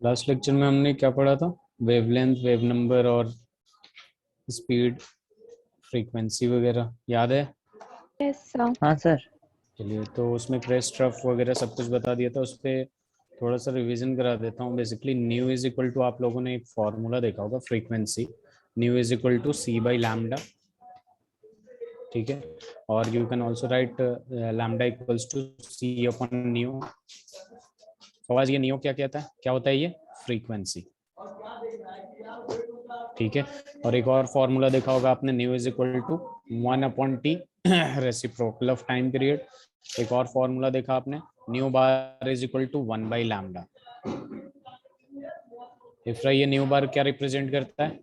Last lecture में हमने क्या पढ़ा था? वेवलेंथ, वेव नंबर और स्पीड, फ्रीक्वेंसी वगैरह, याद है? Yes sir. हाँ सर। चलिए, तो उसमें क्रेस्ट रफ वगैरह सब कुछ बता दिया था। उस पर थोड़ा सा रिवीजन करा देता हूँ। Basically nu is equal to, आप लोगों ने एक फॉर्मूला देखा होगा frequency, nu is equal to C by lambda, ठीक है। और you can also write lambda equals to c upon nu. Fawaz, ये न्यू क्या कहता है, क्या होता है ये? फ्रीक्वेंसी, ठीक है। और एक और फॉर्मूला देखा होगा आपने, nu is equal to 1/t reciprocal of time period. एक और फॉर्मूला देखा आपने, nu bar is equal to 1/λ। Ifra, ये न्यू बार क्या रिप्रेजेंट करता है?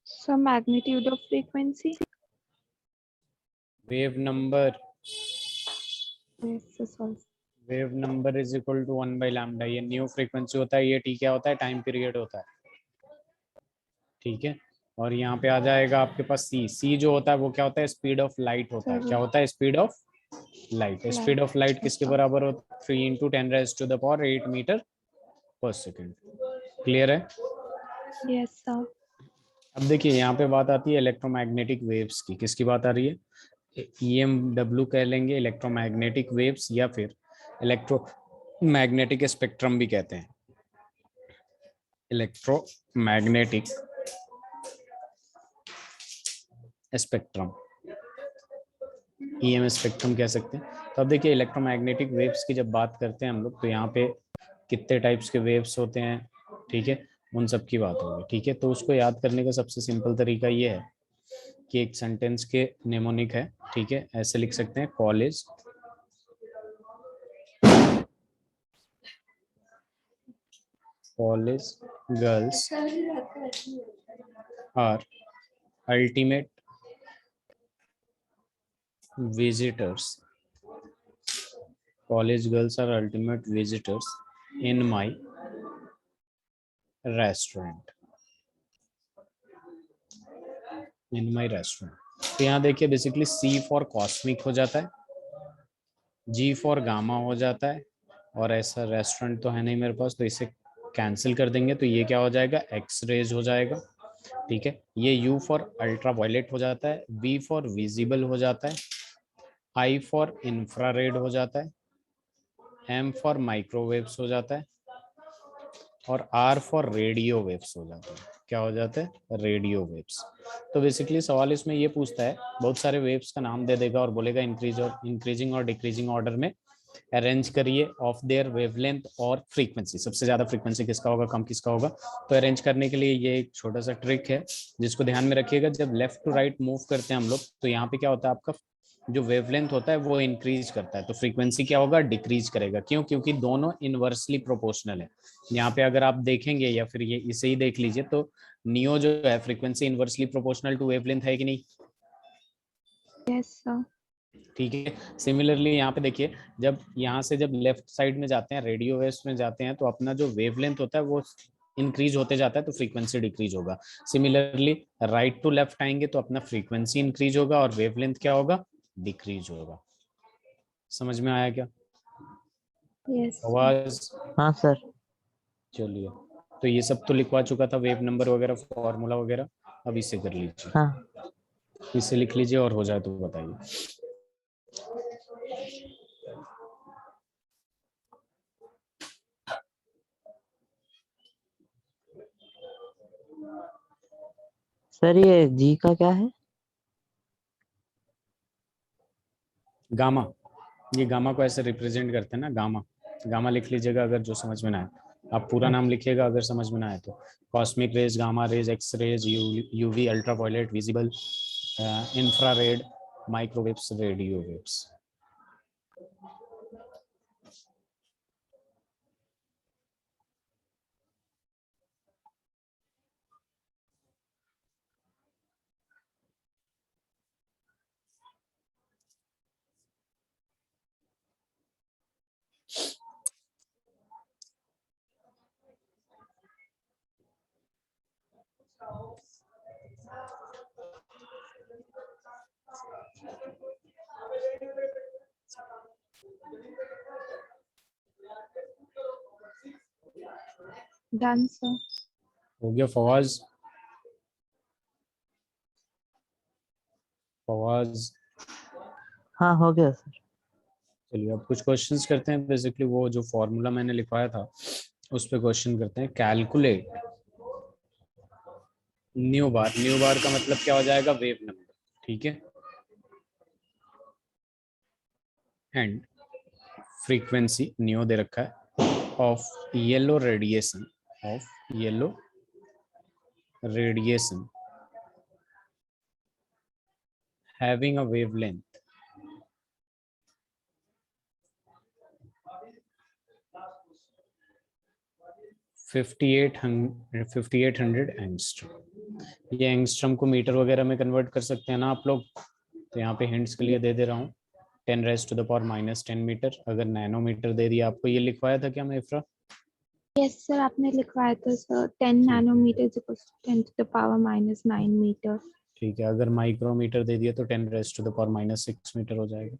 Sir magnitude of frequency. Wave number, yes sir. Wave number is equal to 1/λ। ये new frequency होता है, ये टी क्या होता है? टाइम पीरियड होता है, ठीक है। और यहाँ पे आ जाएगा आपके पास सी, सी जो होता है वो क्या होता है? स्पीड ऑफ लाइट होता है। क्या होता है? Speed of light. Speed of light किसके बराबर होता है? 3 × 10⁻⁸ मीटर पर सेकेंड। क्लियर है? Yes sir. अब देखिए, यहाँ पे बात आती है इलेक्ट्रोमैग्नेटिक वेव्स की। किसकी बात आ रही है? EMW कह लेंगे, इलेक्ट्रोमैग्नेटिक वेव्स, या फिर इलेक्ट्रोमैग्नेटिक स्पेक्ट्रम भी कहते हैं। इलेक्ट्रोमैग्नेटिक स्पेक्ट्रम, EM स्पेक्ट्रम कह सकते हैं। तो अब देखिए, इलेक्ट्रोमैग्नेटिक वेव्स की जब बात करते हैं हम लोग, तो यहाँ पे कितने टाइप्स के वेव्स होते हैं, ठीक है, उन सब की बात होगी, ठीक है। तो उसको याद करने का सबसे सिंपल तरीका ये है कि एक सेंटेंस के नेमोनिक है, ठीक है, ऐसे लिख सकते हैं, college girls are ultimate visitors, college girls are ultimate visitors in my restaurant, in my restaurant। तो यहाँ देखिए, बेसिकली C फॉर कॉस्मिक हो जाता है, G फॉर गामा हो जाता है, और ऐसा रेस्टोरेंट तो है नहीं मेरे पास, तो इसे कैंसिल कर देंगे, तो ये क्या हो जाएगा? एक्स रेज हो जाएगा, ठीक है। ये U फॉर अल्ट्रा वायलेट हो जाता है, V फॉर विजिबल हो जाता है, I फॉर इंफ्रारेड हो जाता है, M फॉर माइक्रोवेव्स हो जाता है, और R फॉर रेडियो वेव्स हो जाता है। क्या हो जाता है? Radio waves. तो बेसिकली सवाल इसमें ये पूछता है, बहुत सारे वेव्स का नाम दे देगा और बोलेगा इंक्रीजिंग और डिक्रीजिंग ऑर्डर में अरेंज करिए ऑफ देयर वेवलेंथ और फ्रीक्वेंसी। सबसे ज्यादा फ्रीक्वेंसी किसका होगा, कम किसका होगा? तो अरेंज करने के लिए ये एक छोटा सा ट्रिक है जिसको ध्यान में रखिएगा। जब लेफ्ट टू राइट मूव करते हैं हम लोग, तो यहाँ पे क्या होता है, आपका जो वेवलेंथ होता है वो इंक्रीज करता है, तो फ्रीक्वेंसी क्या होगा? डिक्रीज करेगा। क्यों? क्योंकि दोनों इनवर्सली प्रोपोर्शनल है। यहाँ पे अगर आप देखेंगे, या फिर ये इसे ही देख लीजिए, तो नियो जो है frequency inversely proportional to wavelength है कि नहीं? Yes sir. ठीक है। सिमिलरली यहाँ पे देखिए, जब यहाँ से जब लेफ्ट साइड में जाते हैं, रेडियो वेव्स में जाते हैं, तो अपना जो वेवलेंथ होता है वो इंक्रीज होते जाता है, तो फ्रीक्वेंसी डिक्रीज होगा। सिमिलरली राइट टू लेफ्ट आएंगे तो अपना फ्रीक्वेंसी इंक्रीज होगा और वेवलेंथ क्या होगा? डिक्रीज होगा। समझ में आया क्या? यस आवाज? हाँ सर। चलिए, तो ये सब तो लिखवा चुका था, वेव नंबर वगैरह, फॉर्मूला वगैरह। अब इसे कर लीजिए, हाँ इसे लिख लीजिए, और हो जाए तो बताइए। सर, ये जी का क्या है? गामा, ये गामा को ऐसे रिप्रेजेंट करते हैं ना, गामा। गामा लिख लीजिएगा अगर जो समझ में ना आए। आप पूरा नाम लिखिएगा अगर समझ में ना आए तो। Cosmic rays, gamma rays, X rays, UV, ultraviolet, visible, infrared, microwaves, radio waves. Done, sir. हो गया फवाज? फवाज हाँ हो गया सर। चलिए अब कुछ क्वेश्चंस करते हैं। बेसिकली वो जो फॉर्मूला मैंने लिखवाया था उस पे क्वेश्चन करते हैं। कैलकुलेट न्यू बार। न्यू बार का मतलब क्या हो जाएगा? वेव नंबर, ठीक है। एंड फ्रीक्वेंसी न्यू दे रखा है of yellow radiation, of yellow radiation having a wavelength 5800 angstrom. ये एंगस्ट्रम को मीटर वगैरह में कन्वर्ट कर सकते हैं ना आप लोग, तो यहाँ पे हिंट्स के लिए दे दे रहा हूँ। 10⁻⁻10 मीटर। अगर नैनोमीटर दे दिया आपको, ये लिखवाया था क्या मैं इफ्रा? Yes, sir. आपने लिखवाया था sir 10 nanometer is equals to 10 to the power minus 9 meter. ठीक है। अगर माइक्रोमीटर दे दिया तो 10⁻⁻6 मीटर हो जाएगा।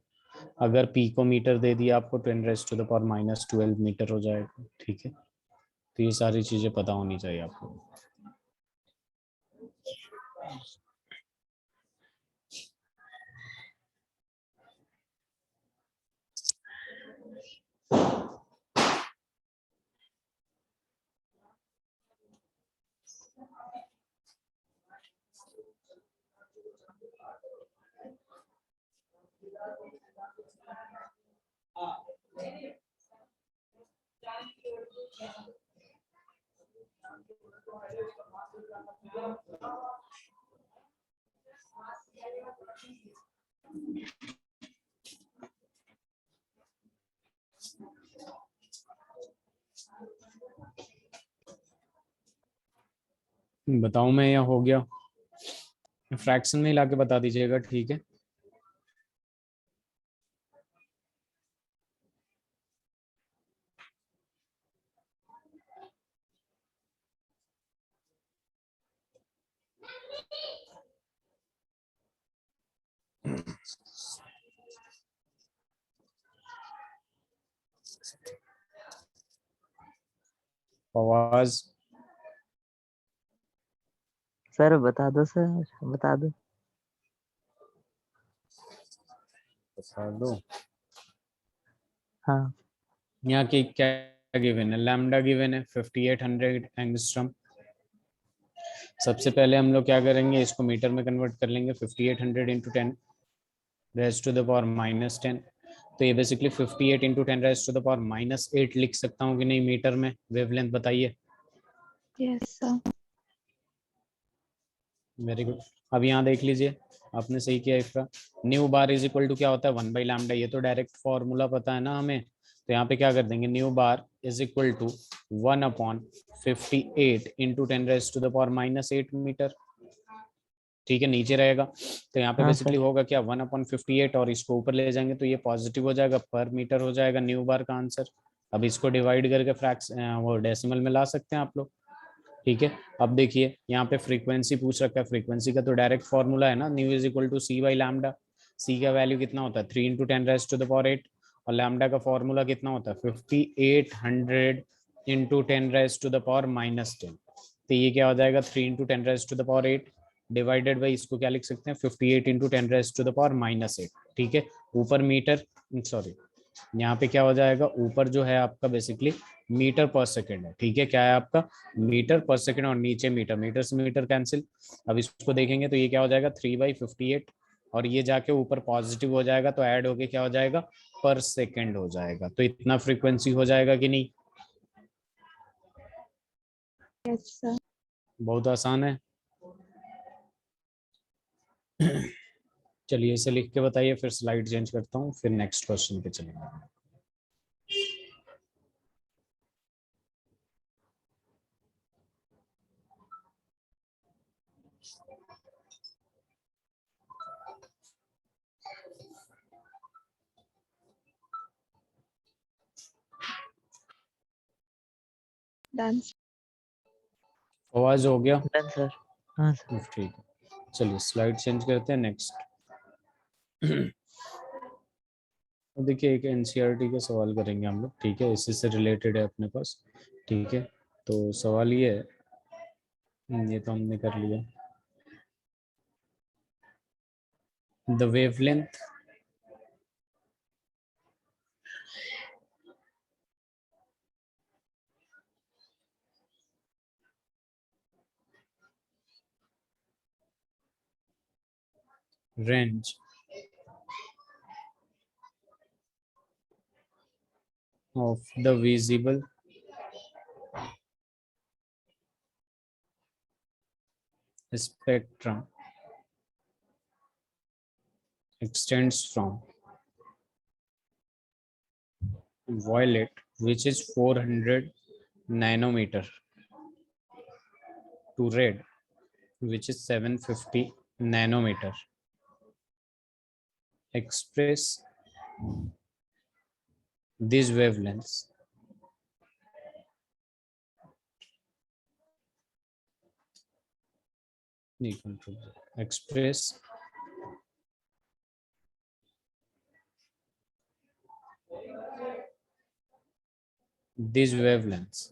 अगर पीकोमीटर दे दिया आपको 10⁻⁻12 मीटर हो जाएगा, ठीक है। तो ये सारी चीजें पता होनी चाहिए आपको। बताऊं मैं या हो गया? फ्रैक्शन में ला के बता दीजिएगा, ठीक है। फवाज सर बता दो सर, बता दो। बता दो। हाँ यहाँ की क्या गिवन है? लैम्डा गिवन है 5800 एंगस्ट्रम। सबसे पहले हम लोग क्या करेंगे, इसको मीटर में कन्वर्ट कर लेंगे। 5800 into 10 raise to the power -10। तो ये basically 58 into 10 raise to the power -8 लिख सकता हूँ कि नहीं मीटर में? वेवलेंथ बताइए। Yes, sir. Very good. अब यहाँ देख लीजिए, आपने सही किया Ifra. Nu bar is equal to क्या होता है? 1/λ। ये तो डायरेक्ट फॉर्मूला पता है ना हमें। तो यहाँ पे क्या कर देंगे, nu bar is equal to 1/58 into 10 raise to the power -8 metre, ठीक है। नीचे रहेगा तो यहाँ पे हाँ बेसिकली सर। होगा क्या, 1/58, और इसको ऊपर ले जाएंगे तो ये पॉजिटिव हो जाएगा, पर मीटर हो जाएगा न्यू बार का आंसर। अब इसको डिवाइड करके फ्रैक्स वो डेसिमल में ला सकते हैं आप लोग, ठीक है। अब देखिए यहाँ पे फ्रीक्वेंसी पूछ रखा है। फ्रीक्वेंसी का तो डायरेक्ट फॉर्मूला है ना, nu is equal to c/λ। C का वैल्यू कितना होता है? 3 into 10 raise to the power 8। और लैम्डा का फॉर्मूला कितना होता है? 5800 into 10 raise to the power -10। तो ये क्या हो जाएगा? 3 into 10 raise to the power 8 divided by, इसको क्या लिख सकते हैं, 58 into 10 raise to the power -8, ठीक है। ऊपर मीटर, सॉरी यहाँ पे क्या हो जाएगा, ऊपर जो है आपका बेसिकली मीटर पर सेकंड है, ठीक है। क्या है आपका? मीटर पर सेकंड, और नीचे मीटर, मीटर से मीटर कैंसिल। अब इसको देखेंगे तो ये क्या हो जाएगा, 3/58, और ये जाके ऊपर पॉजिटिव हो जाएगा तो ऐड होके क्या हो जाएगा, पर सेकंड हो जाएगा। तो इतना फ्रीक्वेंसी हो जाएगा कि नहीं? Yes, sir. बहुत आसान है। चलिए इसे लिख के बताइए, फिर स्लाइड चेंज करता हूँ, फिर नेक्स्ट क्वेश्चन पे चलेंगे। Done. आवाज हो गया? Done sir. हाँ सर। ठीक है, चलिए स्लाइड चेंज करते हैं, नेक्स्ट। देखिए एक एनसीईआरटी का सवाल करेंगे हम लोग, ठीक है, इसी से रिलेटेड है अपने पास, ठीक है। तो सवाल ये है, ये तो हमने कर लिया। The wavelength range of the visible spectrum extends from violet, which is 400 nanometer, to red, which is 750 nanometer. Express these wavelengths express these wavelengths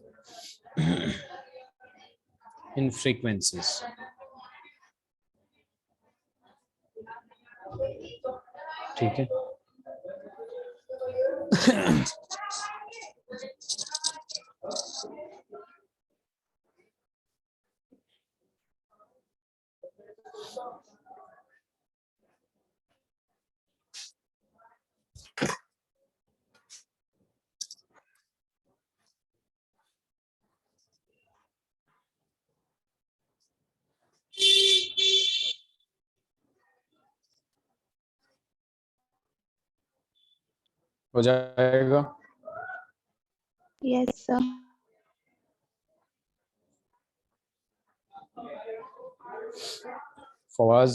in frequencies. ठीक है, हो जाएगा। Yes, sir. फवाज,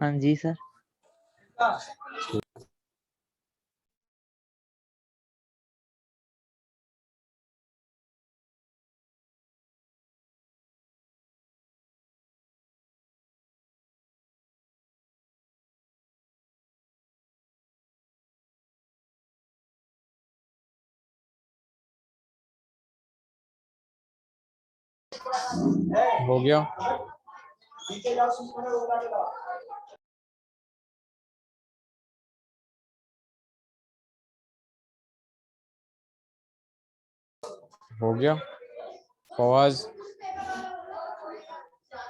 हाँ जी सर। हो गया। हो गया फवाज,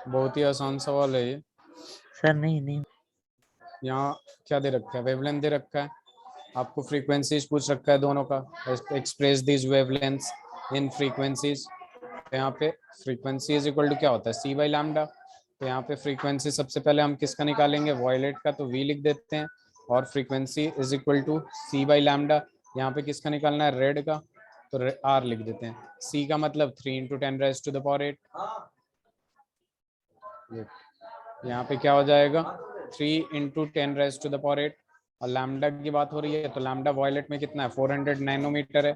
बहुत ही आसान सवाल है ये। सर नहीं नहीं। यहाँ क्या दे रखा है, वेवलेंथ दे रखा है, आपको फ्रीक्वेंसीज पूछ रखा है दोनों का, express this wavelengths in frequencies. तो यहाँ पे फ्रीक्वेंसी इज इक्वल टू क्या होता है, सी बाई लैम्डा। तो यहाँ पे फ्रीक्वेंसी सबसे पहले हम किसका निकालेंगे, वॉयलेट का, तो वी लिख देते हैं, और frequency is equal to C by lambda. यहाँ पे किसका निकालना है, रेड का, तो आर लिख देते हैं। सी का मतलब 3 into 10 raise to the power 8। यहाँ पे क्या हो जाएगा, 3 into 10 raise to the power 8। और लैम्डा की बात हो रही है, तो लैम्डा वॉयलेट में कितना है, 400 नैनोमीटर है,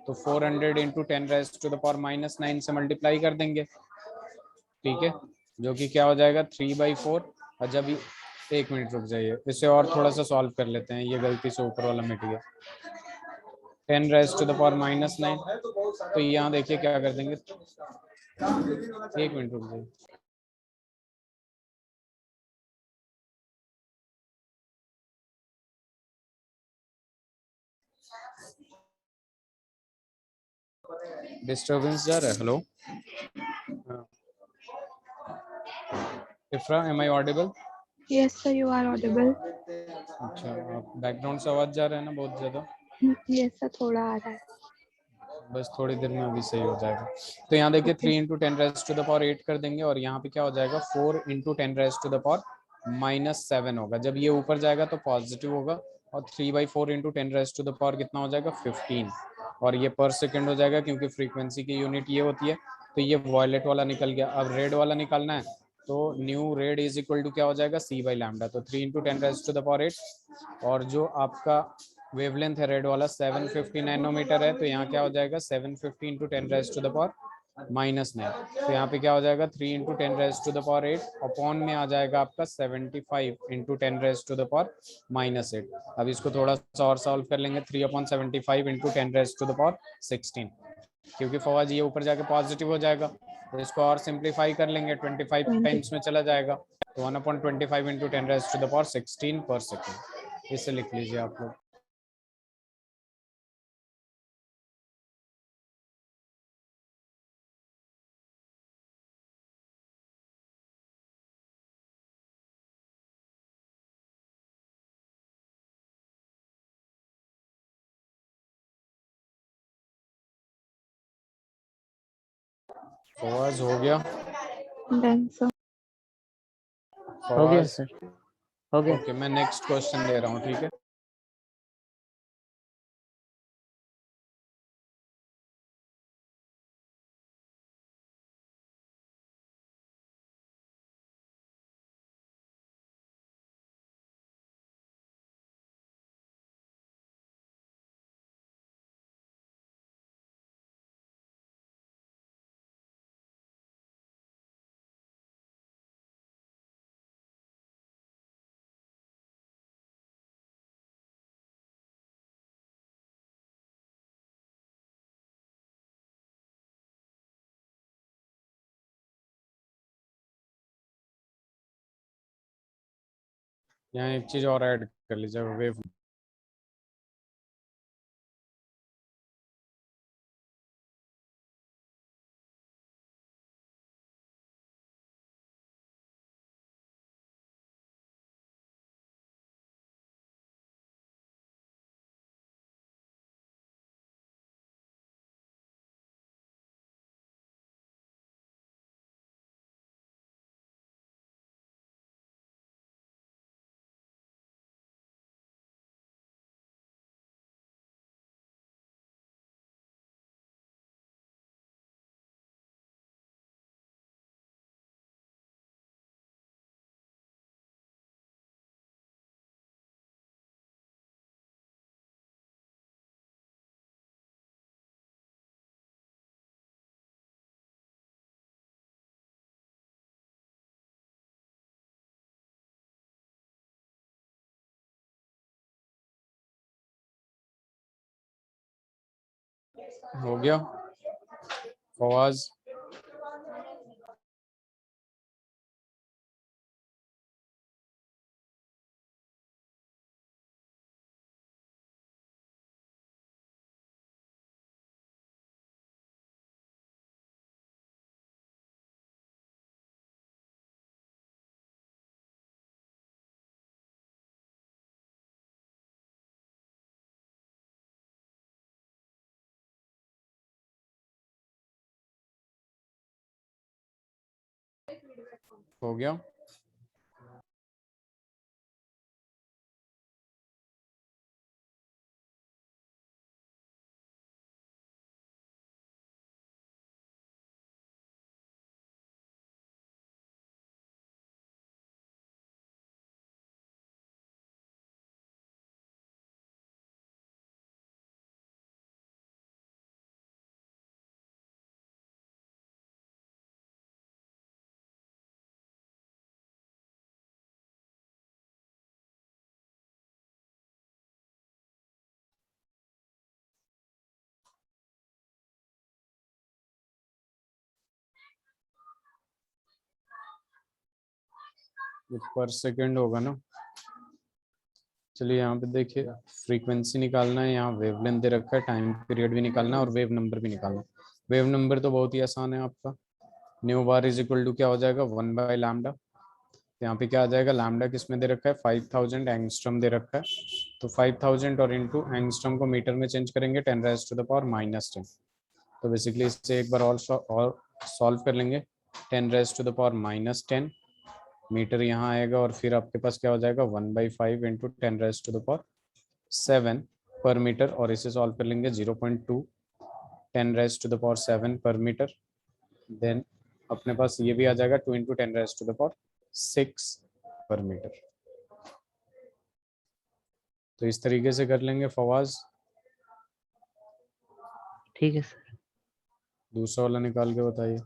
तो 400 into 10 raise to the power -9 से मल्टीप्लाई कर देंगे, ठीक है, जो कि क्या हो जाएगा 3/4। और जब 1 मिनट रुक जाइए, इसे और थोड़ा सा सॉल्व कर लेते हैं, ये गलती से ऊपर वाला मिट गया। 10 रेज टू द पावर -9, तो यहाँ देखिए क्या कर देंगे, 1 मिनट रुक जाइए। डिस्टर्बेंस जा रहा है, hello Ifra, am I audible? Yes, sir, you are audible. अच्छा, आप बैकग्राउंड से आवाज जा रहा है ना बहुत ज्यादा? Yes, sir, थोड़ा आ रहा है। बस थोड़ी देर में अभी सही हो जाएगा। तो यहाँ देखिए Okay. 3 into 10 raise to the power 8 कर देंगे, और यहाँ पे क्या हो जाएगा 4 into 10 raise to the power -7 होगा। जब ये ऊपर जाएगा तो पॉजिटिव होगा, और 3/4 into 10 raise to the power कितना हो जाएगा 15, और ये पर सेकेंड हो जाएगा, क्योंकि फ्रीक्वेंसी की यूनिट ये होती है। तो ये वॉयलेट वाला निकल गया। अब रेड वाला निकालना है, तो nu red is equal to क्या हो जाएगा, सी बाई लैम्डा। तो 3 into 10 raise to the power 8, और जो आपका वेवलेंथ है रेड वाला 750 नैनोमीटर है, तो यहाँ क्या हो जाएगा 750 into 10 raise to the power -9, तो यहाँ पे क्या हो जाएगा 3 इंटू 10⁻8 अपॉन में आ जाएगा आपका 75 इंटू 10⁻8। अब इसको थोड़ा सा और सॉल्व कर लेंगे, 3/75 इंटू 10⁻16, क्योंकि फवाद ये ऊपर जाके पॉजिटिव हो जाएगा, तो इसको और सिंप्लीफाई कर लेंगे, 25 20 टाइम्स में चला जाएगा, तो 1/25 इंटू 10⁻16 पर सेकेंड, इसे लिख लीजिए आप लोग। फवाज हो गया? Done sir. हो गया फवाज सर, हो गया। ओके, मैं नेक्स्ट क्वेश्चन दे रहा हूँ, ठीक है। यहाँ एक चीज और ऐड कर लीजिए, वेव। हो गया फवाज? हो गया? पर सेकंड होगा ना? चलिए यहाँ पे देखिए, फ्रीक्वेंसी निकालना है, यहाँ वेवलेंथ दे रखा है, टाइम पीरियड भी निकालना है और वेव नंबर भी निकालना है। वेव नंबर तो बहुत ही आसान है आपका, nu bar is equal to क्या हो जाएगा 1/λ। यहाँ पे क्या आ जाएगा, लैम्डा किस में दे रखा है 5000 एंगस्ट्रम दे रखा है, तो 5000 और इंटू एंगस्ट्रम को मीटर में चेंज करेंगे 10⁻⁻10, तो बेसिकली इससे एक बार और सॉल्व कर लेंगे। 10⁻⁻10 मीटर यहाँ आएगा, और फिर आपके पास क्या हो जाएगा 1/5 इंटू 10⁻7 पर मीटर, और इसे सॉल्व कर लेंगे 0.2 10⁻7 पर मीटर। देन अपने पास ये भी आ जाएगा 2 इंटू 10⁻6 पर मीटर। तो इस तरीके से कर लेंगे फवाज। ठीक है सर। दूसरा वाला निकाल के बताइए।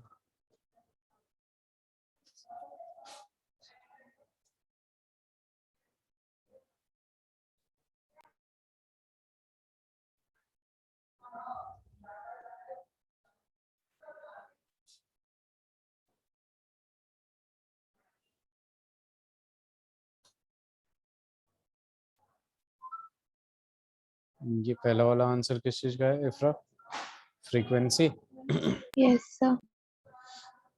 ये पहला वाला आंसर किस चीज का है इफ्रा? फ्रीक्वेंसी। Yes, sir.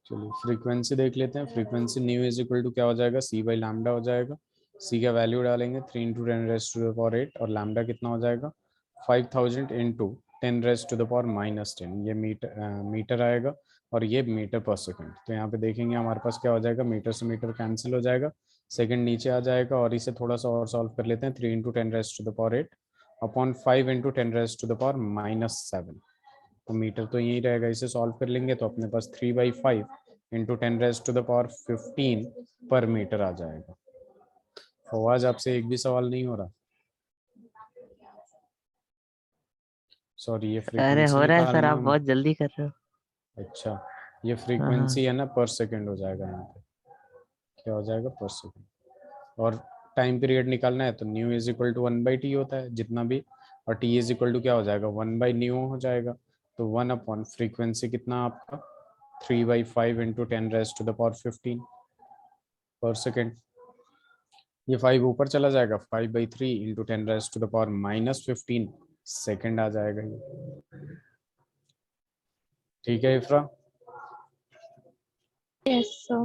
चलिए फ्रीक्वेंसी देख लेते हैं। Frequency nu is equal to क्या हो जाएगा? सी बाई लैम्डा हो जाएगा। सी का वैल्यू डालेंगे 3 इंटू 10⁻⁸ और लैम्डा कितना हो जाएगा? 5000 इंटू 10⁻⁻10। ये मीटर आएगा और ये मीटर पर सेकंड। तो यहाँ पे देखेंगे हमारे पास क्या हो जाएगा, मीटर से मीटर कैंसिल हो जाएगा, सेकंड नीचे आ जाएगा और इसे थोड़ा सा और सॉल्व कर लेते हैं। 3 इंटू 10⁻8 अपॉन 5 इंटू 10⁻⁻7। तो मीटर तो यही रहेगा, इसे सॉल्व कर लेंगे तो अपने पास 3/5 इंटू 10⁻15 पर मीटर आ जाएगा। फवाज आपसे एक भी सवाल नहीं हो रहा? सॉरी, ये अरे फ्रीक्वेंसी हो रहा है सर, निकालनी आप है। बहुत जल्दी कर रहे हो। अच्छा, ये हाँ हाँ। फ्रीक्वेंसी है ना, पर सेकंड हो जाएगा यहाँ पे। क्या हो जाएगा? पर सेकंड। और टाइम पीरियड निकालना है तो new is equal to 1/t होता है जितना भी, और टी इज इक्वल टू क्या हो जाएगा? 1/न्यू हो जाएगा। तो 1 अपॉन फ्रीक्वेंसी कितना आपका? 3/5 इंटू 10⁻15 पर सेकेंड। ये 5 ऊपर चला जाएगा, 5/3 इंटू 10⁻⁻15 सेकेंड आ जाएगा ये। ठीक है इफ्रा? Yes, sir.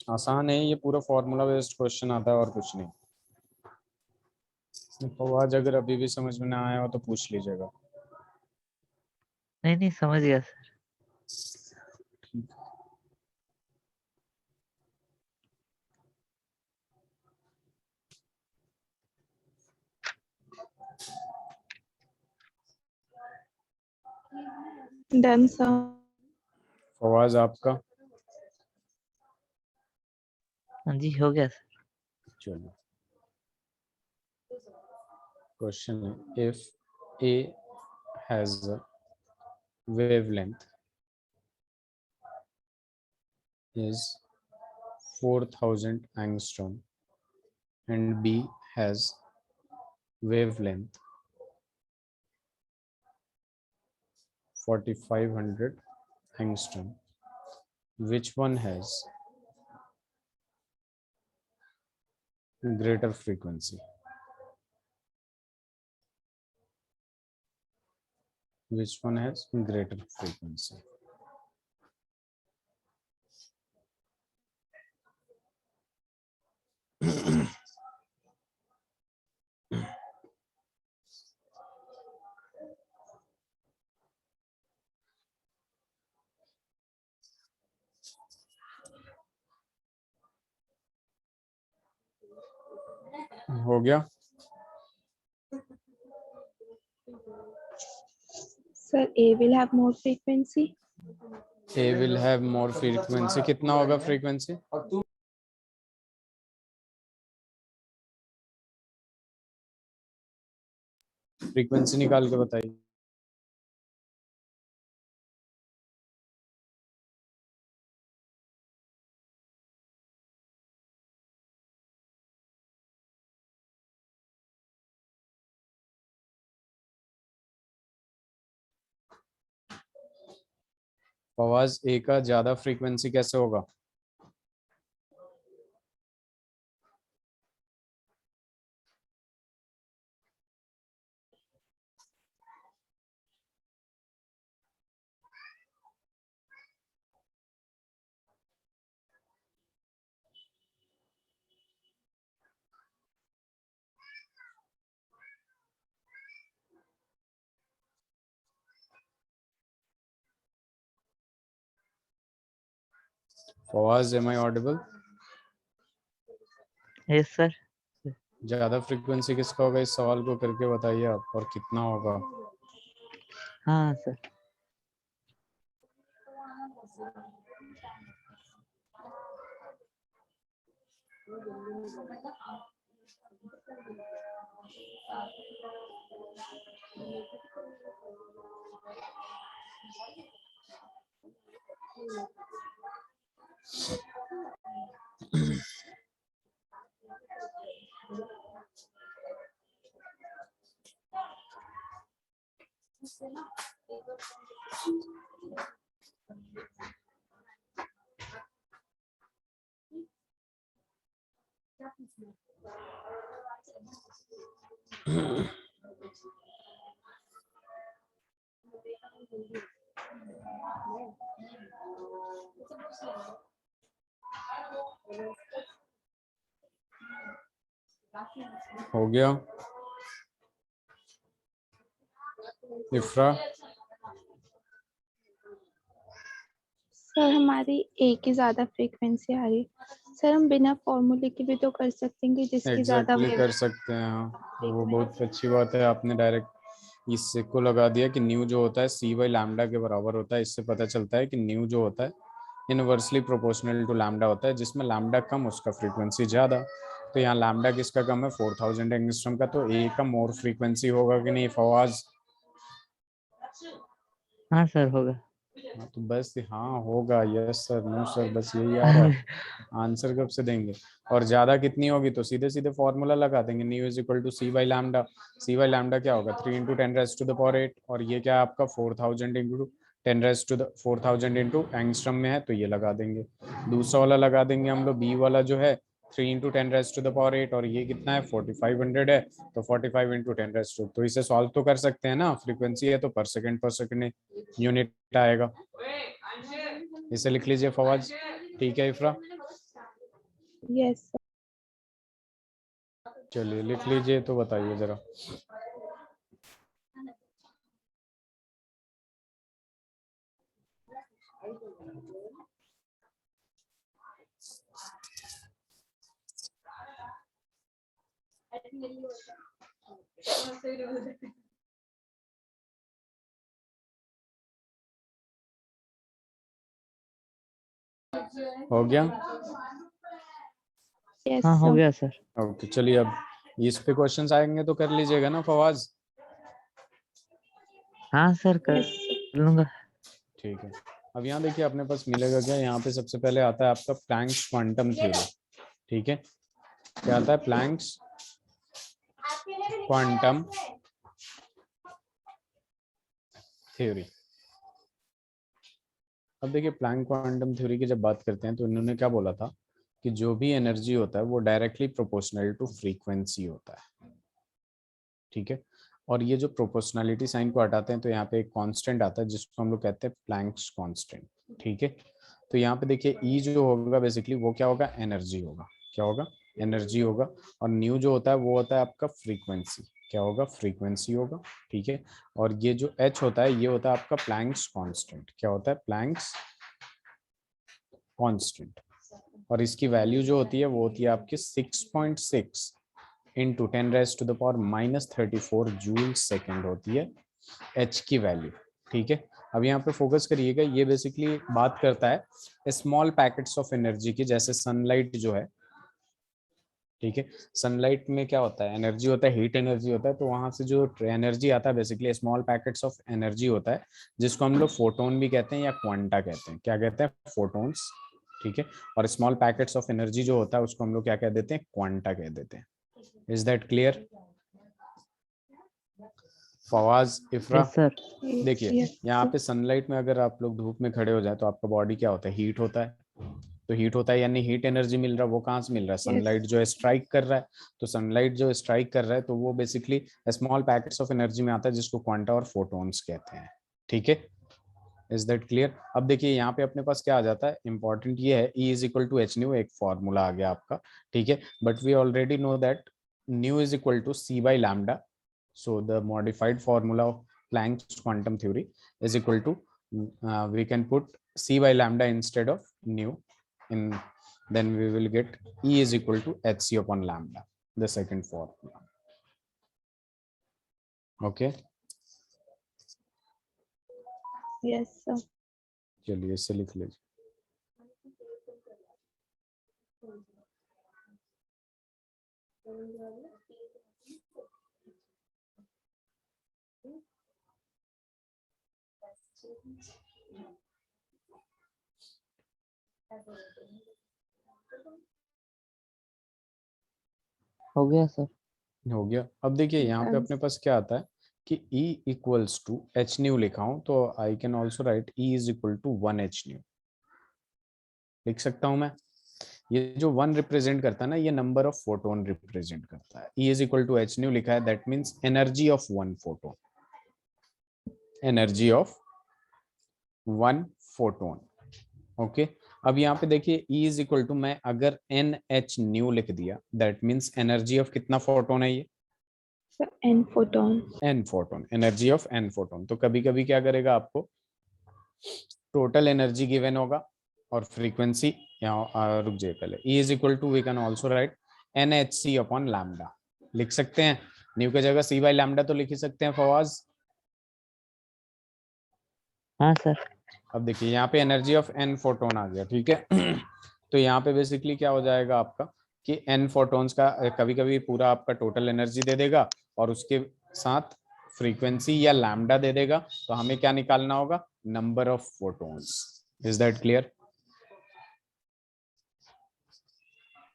आसान है ये, पूरा फॉर्मूला बेस्ड क्वेश्चन आता है और कुछ नहीं। फवाज अगर अभी भी समझ में ना आया हो तो पूछ लीजिएगा। नहीं नहीं, समझ गया सर। Done, sir. फवाज आपका? हाँ जी, हो गया सर। चलो, क्वेश्चन है, if A has wavelength is 4000 angstrom and B has wavelength 4500 angstrom, which one has greater frequency? Which one has greater frequency? हो गया? Sir, A will have more frequency. A will have more frequency. कितना होगा frequency? Frequency निकाल के बताइए। फवाज, ए का ज्यादा frequency कैसे होगा? Fawaz, am I audible? Yes sir. ज्यादा फ्रीक्वेंसी किसका होगा, इस सवाल को करके बताइए आप, और कितना होगा? हाँ सर। हो गया इफ्रा? सर हमारी एक ही ज्यादा फ्रीक्वेंसी आ रही है। सर हम बिना फॉर्मूले के भी तो कर सकते हैं कि जिसकी ज्यादा एग्जैक्टली कर वेव। सकते हैं हाँ। वो बहुत अच्छी बात है, आपने डायरेक्ट इससे को लगा दिया कि न्यू जो होता है सी बाई लैम्डा के बराबर होता है। इससे पता चलता है कि न्यू जो होता है इनवर्सली प्रोपोर्शनल टू लैम्डा होता है, जिसमें लैम्डा कम उसका फ्रीक्वेंसी ज़्यादा। तो यहाँ लैम्डा किसका कम है? 4000 एंगस्ट्रॉम का, तो ए का मोर फ्रीक्वेंसी होगा कि नहीं फवाज? हाँ सर होगा। हाँ तो बस हाँ होगा, यस सर नो सर, बस यही आ रहा है। आंसर कब से देंगे? और ज्यादा कितनी होगी तो सीधे सीधे फॉर्मूला लगा देंगे, nu is equal to C by lambda. C by lambda क्या होगा? 3 इंटू 10⁻⁸ और ये क्या है आपका 4000 इंटू 10⁻⁴ इंटू एंगस्ट्रम में है, तो ये लगा देंगे। दूसरा वाला लगा देंगे हम लोग, बी वाला जो है 3 इंटू 10⁻⁸ और ये कितना है 4500 है, तो 45 इंटू 10⁻⁴ तो इसे सॉल्व तो कर सकते हैं ना, फ्रीक्वेंसी है तो पर सेकंड यूनिट आएगा। इसे लिख लीजिए फवाज, ठीक है इफ्रा? Yes sir. चलिए लिख लीजिए, तो बताइए जरा। हो गया? यस हाँ हो सर। गया सर। ओके चलिए, अब इस पे क्वेश्चंस आएंगे तो कर लीजिएगा ना फवाज? हाँ सर कर यस सर। लूंगा। ठीक है। अब यहाँ देखिए अपने पास मिलेगा क्या, यहाँ पे सबसे पहले आता है आपका प्लैंक्स क्वांटम थ्योरी। ठीक है, क्या आता है? Planck's quantum theory. अब देखिए प्लैंक क्वांटम थ्योरी की जब बात करते हैं तो इन्होंने क्या बोला था कि जो भी एनर्जी होता है वो डायरेक्टली प्रोपोर्शनल टू फ्रीक्वेंसी होता है। ठीक है, और ये जो प्रोपोर्शनलिटी साइन को हटाते हैं तो यहाँ पे एक कांस्टेंट आता है जिसको हम लोग कहते हैं प्लैंक्स कांस्टेंट। ठीक है, तो यहाँ पे देखिए ई जो होगा बेसिकली वो क्या होगा? एनर्जी होगा। क्या होगा? एनर्जी होगा। और न्यू जो होता है वो होता है आपका फ्रीक्वेंसी। क्या होगा? फ्रीक्वेंसी होगा। ठीक है, और ये जो एच होता है ये होता है आपका प्लैंक्स कांस्टेंट। क्या होता है? Planck's constant. और इसकी वैल्यू जो होती है वो होती है आपकी 6.6 इंटू 10⁻⁻34 जूल सेकेंड होती है एच की वैल्यू। ठीक है, अब यहाँ पे फोकस करिएगा, ये बेसिकली बात करता है स्मॉल पैकेट्स ऑफ एनर्जी की, जैसे सनलाइट जो है। ठीक है, सनलाइट में क्या होता है? एनर्जी होता है, हीट एनर्जी होता है, तो वहां से जो एनर्जी आता है basically small packets of energy होता है, जिसको हम लोग फोटोन भी कहते हैं या क्वांटा कहते हैं। क्या कहते हैं? फोटोन्स। ठीक है, और स्मॉल पैकेट्स ऑफ एनर्जी जो होता है उसको हम लोग क्या कह देते हैं? क्वांटा कह देते हैं। Is that clear? Fawaz, इफ्रा? Yes sir. देखिए यस यहाँ सर। पे सनलाइट में अगर आप लोग धूप में खड़े हो जाए तो आपका बॉडी क्या होता है? हीट होता है। तो हीट होता है यानी हीट एनर्जी मिल रहा है, वो कहाँ से मिल रहा है? यस। सनलाइट जो है स्ट्राइक कर रहा है। तो सनलाइट जो स्ट्राइक कर रहा है तो वो basically small packets of energy में आता है, जिसको क्वांटा और फोटोन्स कहते हैं। ठीक है, इज दैट क्लियर? अब देखिए यहाँ पे अपने पास क्या आ जाता है, इंपॉर्टेंट ये है E is equal to H nu, एक फॉर्मूला आ गया आपका। ठीक है, but we already know that nu is equal to C by lambda. so the modified formula of Planck's quantum theory is equal to we can put c by lambda instead of nu in, then we will get E is equal to hc upon lambda, the second formula. Okay, yes sir. चलिए इससे लिख लीजिए। हो गया sir. हो गया। अब देखिए यहाँ पे अपने पास क्या आता है कि E equals to H nu लिखा हूं तो I can also write E is equal to 1 h nu लिख सकता हूं मैं। ये जो 1 रिप्रेजेंट करता है ना, ये नंबर ऑफ फोटोन रिप्रेजेंट करता है। E is equal to H nu लिखा है, that means energy of 1 photon, energy of 1 photon. Okay अब यहाँ पे देखिए E इज इक्वल टू, मैं अगर एन एच न्यू लिख दिया, दैट मीन्स एनर्जी ऑफ कितना फोटोन है ये, sir n photon. N photon, energy of n photon. तो कभी कभी क्या करेगा, आपको टोटल एनर्जी गिवन होगा और फ्रीक्वेंसी यहाँ रुक जाए पहले। E is equal to we can also write n h C upon lambda लिख सकते हैं। न्यू की जगह C बाई लैम्डा तो लिख ही सकते हैं फवाज। हाँ सर। अब देखिए यहाँ पे एनर्जी ऑफ एन फोटोन आ गया, ठीक है। तो यहाँ पे बेसिकली क्या हो जाएगा आपका कि एन फोटोन्स का कभी कभी पूरा आपका टोटल एनर्जी दे देगा और उसके साथ फ्रीक्वेंसी या लैम्डा दे देगा। तो हमें क्या निकालना होगा, number of photons. Is that clear?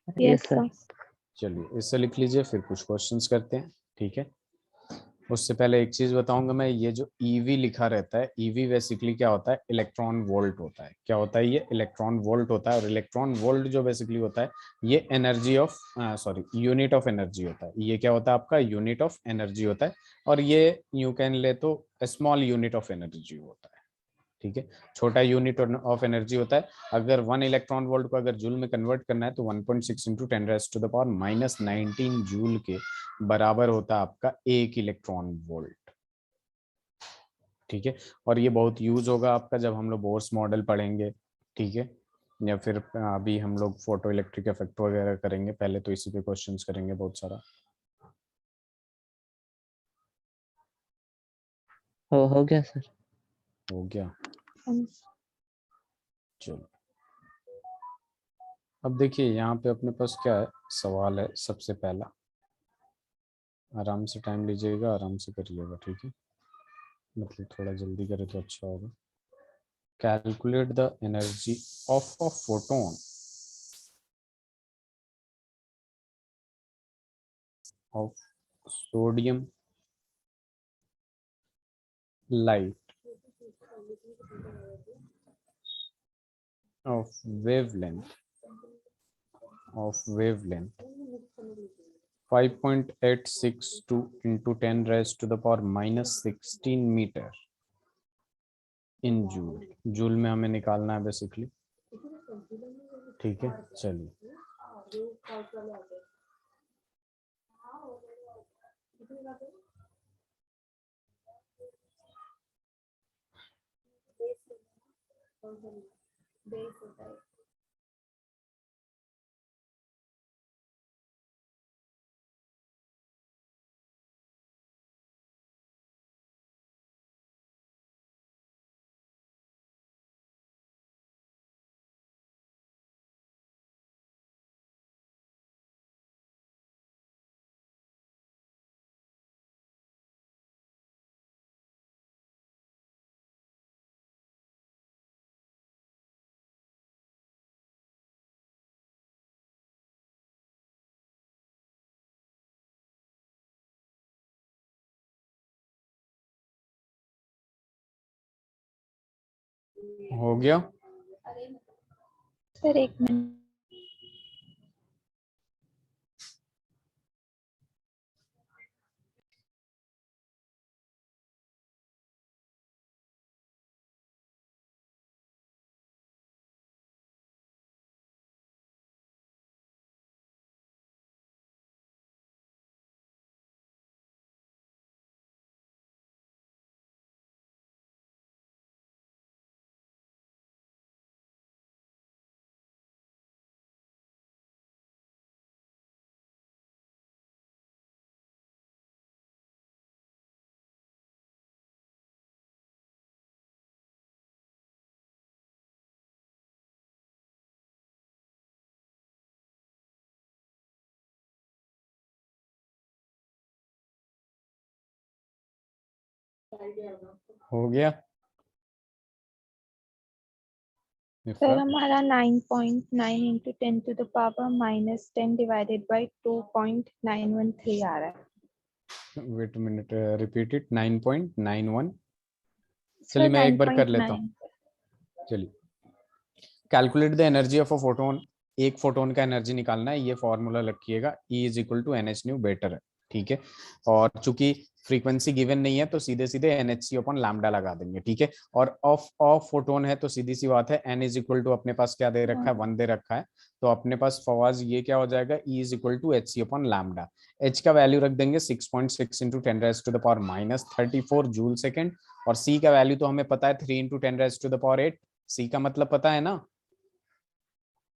Yes yes sir. Sir. चलिए इससे लिख लीजिए, फिर कुछ क्वेश्चंस करते हैं, ठीक है। उससे पहले एक चीज बताऊंगा मैं, ये जो ईवी लिखा रहता है, ईवी बेसिकली क्या होता है, इलेक्ट्रॉन वोल्ट होता है। क्या होता है ये, इलेक्ट्रॉन वोल्ट होता है। और इलेक्ट्रॉन वोल्ट जो बेसिकली होता है, ये energy of sorry unit of energy होता है। ये क्या होता है आपका, यूनिट ऑफ एनर्जी होता है। और ये यू कैन ले तो स्मॉल यूनिट ऑफ एनर्जी होता है, ठीक है, छोटा यूनिट ऑफ एनर्जी होता है। अगर 1 इलेक्ट्रॉन वोल्ट को अगर जूल में कन्वर्ट करना है तो 1.6 इंटू 10⁻⁻⁻19 जूल के बराबर होता है आपका 1 इलेक्ट्रॉन वोल्ट, ठीक है। और ये बहुत यूज होगा आपका जब हम लोग बोर्स मॉडल पढ़ेंगे, ठीक है, या फिर अभी हम लोग फोटो इलेक्ट्रिक इफेक्ट वगैरह करेंगे। पहले तो इसी पे क्वेश्चंस करेंगे बहुत सारा। हो गया सर। हो गया, चलो। अब देखिए यहाँ पे अपने पास क्या है, सवाल है सबसे पहला। आराम से टाइम लीजिएगा, आराम से करिएगा, ठीक है, मतलब थोड़ा जल्दी करे तो अच्छा होगा। Calculate the energy of a photon of sodium light of wavelength 5.862 into 10 raised to the power -16 metre in joule. Joule में हमें निकालना है बेसिकली, ठीक है। चलिए हो गया। सर एक मिनट। हो गया सर हमारा 9.9 into 10 to the power -10 divided by 2.913 आ रहा है। Wait minute, repeat it, 9.91। Sir चलिए मैं एक बार कर लेता 9.9। हूँ। चलिए, calculate the energy of a photon. एक फोटोन का एनर्जी निकालना है, ये फॉर्मूला रखिएगा, E is equal to NH nu better है, ठीक है। और चूंकि फ्रीक्वेंसी गिवन नहीं है तो सीधे सीधे NHC अपॉन लैम्डा लगा देंगे, ठीक है। और ऑफ ऑफ फोटोन है तो सीधी सी बात है, N इज इक्वल टू अपने पास क्या दे रखा है, 1 दे रखा है। तो अपने पास फवाज ये क्या हो जाएगा, E is equal to HC upon lambda. H का वैल्यू रख देंगे 6.6 into 10 raise to the power minus 34 joule second. और C का वैल्यू तो हमें पता है 3 into 10 raise to the power 8। C का मतलब पता है ना,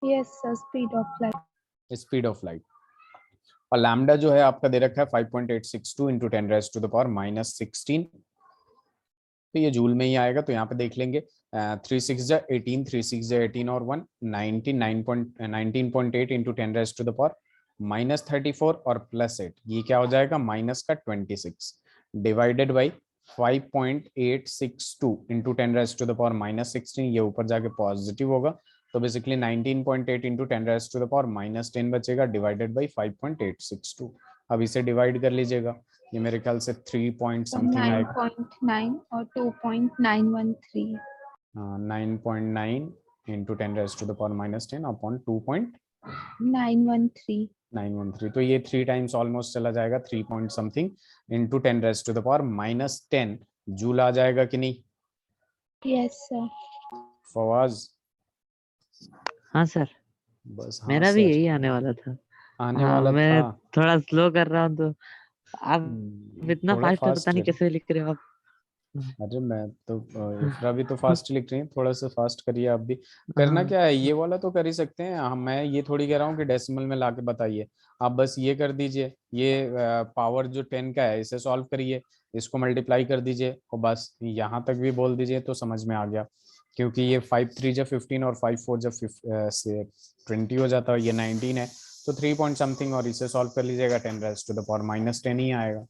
yes sir, speed of light. Speed of light. और लैम्डा जो है आपका दे रखा है 5.862 into 10 raise to the power minus 16। तो ये जूल में ही आएगा, तो यहाँ पे देख लेंगे 3 6 जा 18, 3 6 जा 18 और 1 19.8 into 10 raise to the power minus 34 और प्लस 8, ये क्या हो जाएगा माइनस का 26 divided by 5.862 into 10 raise to the power minus 16, ये ऊपर जाके पॉजिटिव होगा। तो basically 19.8 into 10 raise to the power minus 10 बचेगा डिवाइडेड बाई 5.862। अब इसे डिवाइड कर लीजिएगा, ये मेरे ख्याल से 3 पॉइंट समथिंग आएगा। 9.9 और 2.913। 9.9 into 10 raise to the power minus 10 upon 913। 2.913। तो ये 3 टाइम्स ऑलमोस्ट चला जाएगा, 3 point something into 10 raise to the power minus 10 joule आ जाएगा कि नहीं यस सर। फवाज? हाँ सर, बस हाँ मेरा भी सर यही आने वाला था। आने हाँ, वाला मैं था। थोड़ा स्लो कर रहा हूँ तो आप इतना थोड़ा फास्ट पता फास्ट नहीं कर। कैसे लिख रहे हो आप। अरे मैं तो इफ्रा भी तो फास्ट लिख रही है, थोड़ा सा फास्ट करिए आप भी। करना हाँ क्या है, ये वाला तो कर ही सकते हैं हम, मैं ये थोड़ी कह रहा हूँ कि डेसिमल में लाके बताइए। आप बस ये कर दीजिए, ये पावर जो 10 का है इसे सॉल्व करिए, इसको मल्टीप्लाई कर दीजिए और बस यहाँ तक भी बोल दीजिए तो समझ में आ गया। क्योंकि ये 5 3 जब 15 और 5 4 जब 20 हो जाता है, ये 19 है, तो 3 पॉइंट समथिंग और इसे सॉल्व कर लीजिएगा, 10 raise to the power minus 10 ही आएगा,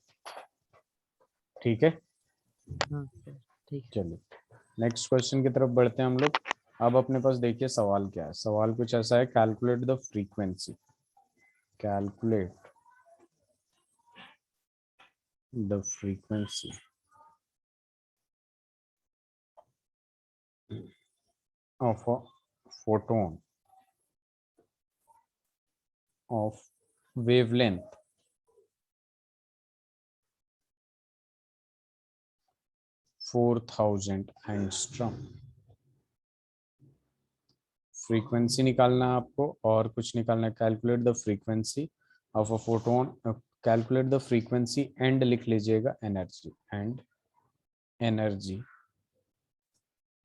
ठीक है। हाँ सर, ठीक है। चलिए नेक्स्ट क्वेश्चन की तरफ बढ़ते हैं हम लोग। अब अपने पास देखिए सवाल क्या है, सवाल कुछ ऐसा है, calculate the frequency, calculate the frequency of a photon of wavelength 4000 angstrom. Frequency निकालना है आपको और कुछ निकालना है, calculate the frequency of a photon, calculate the frequency and लिख लीजिएगा energy, and energy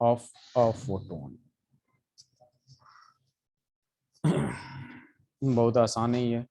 of a photon. बहुत आसान ही है।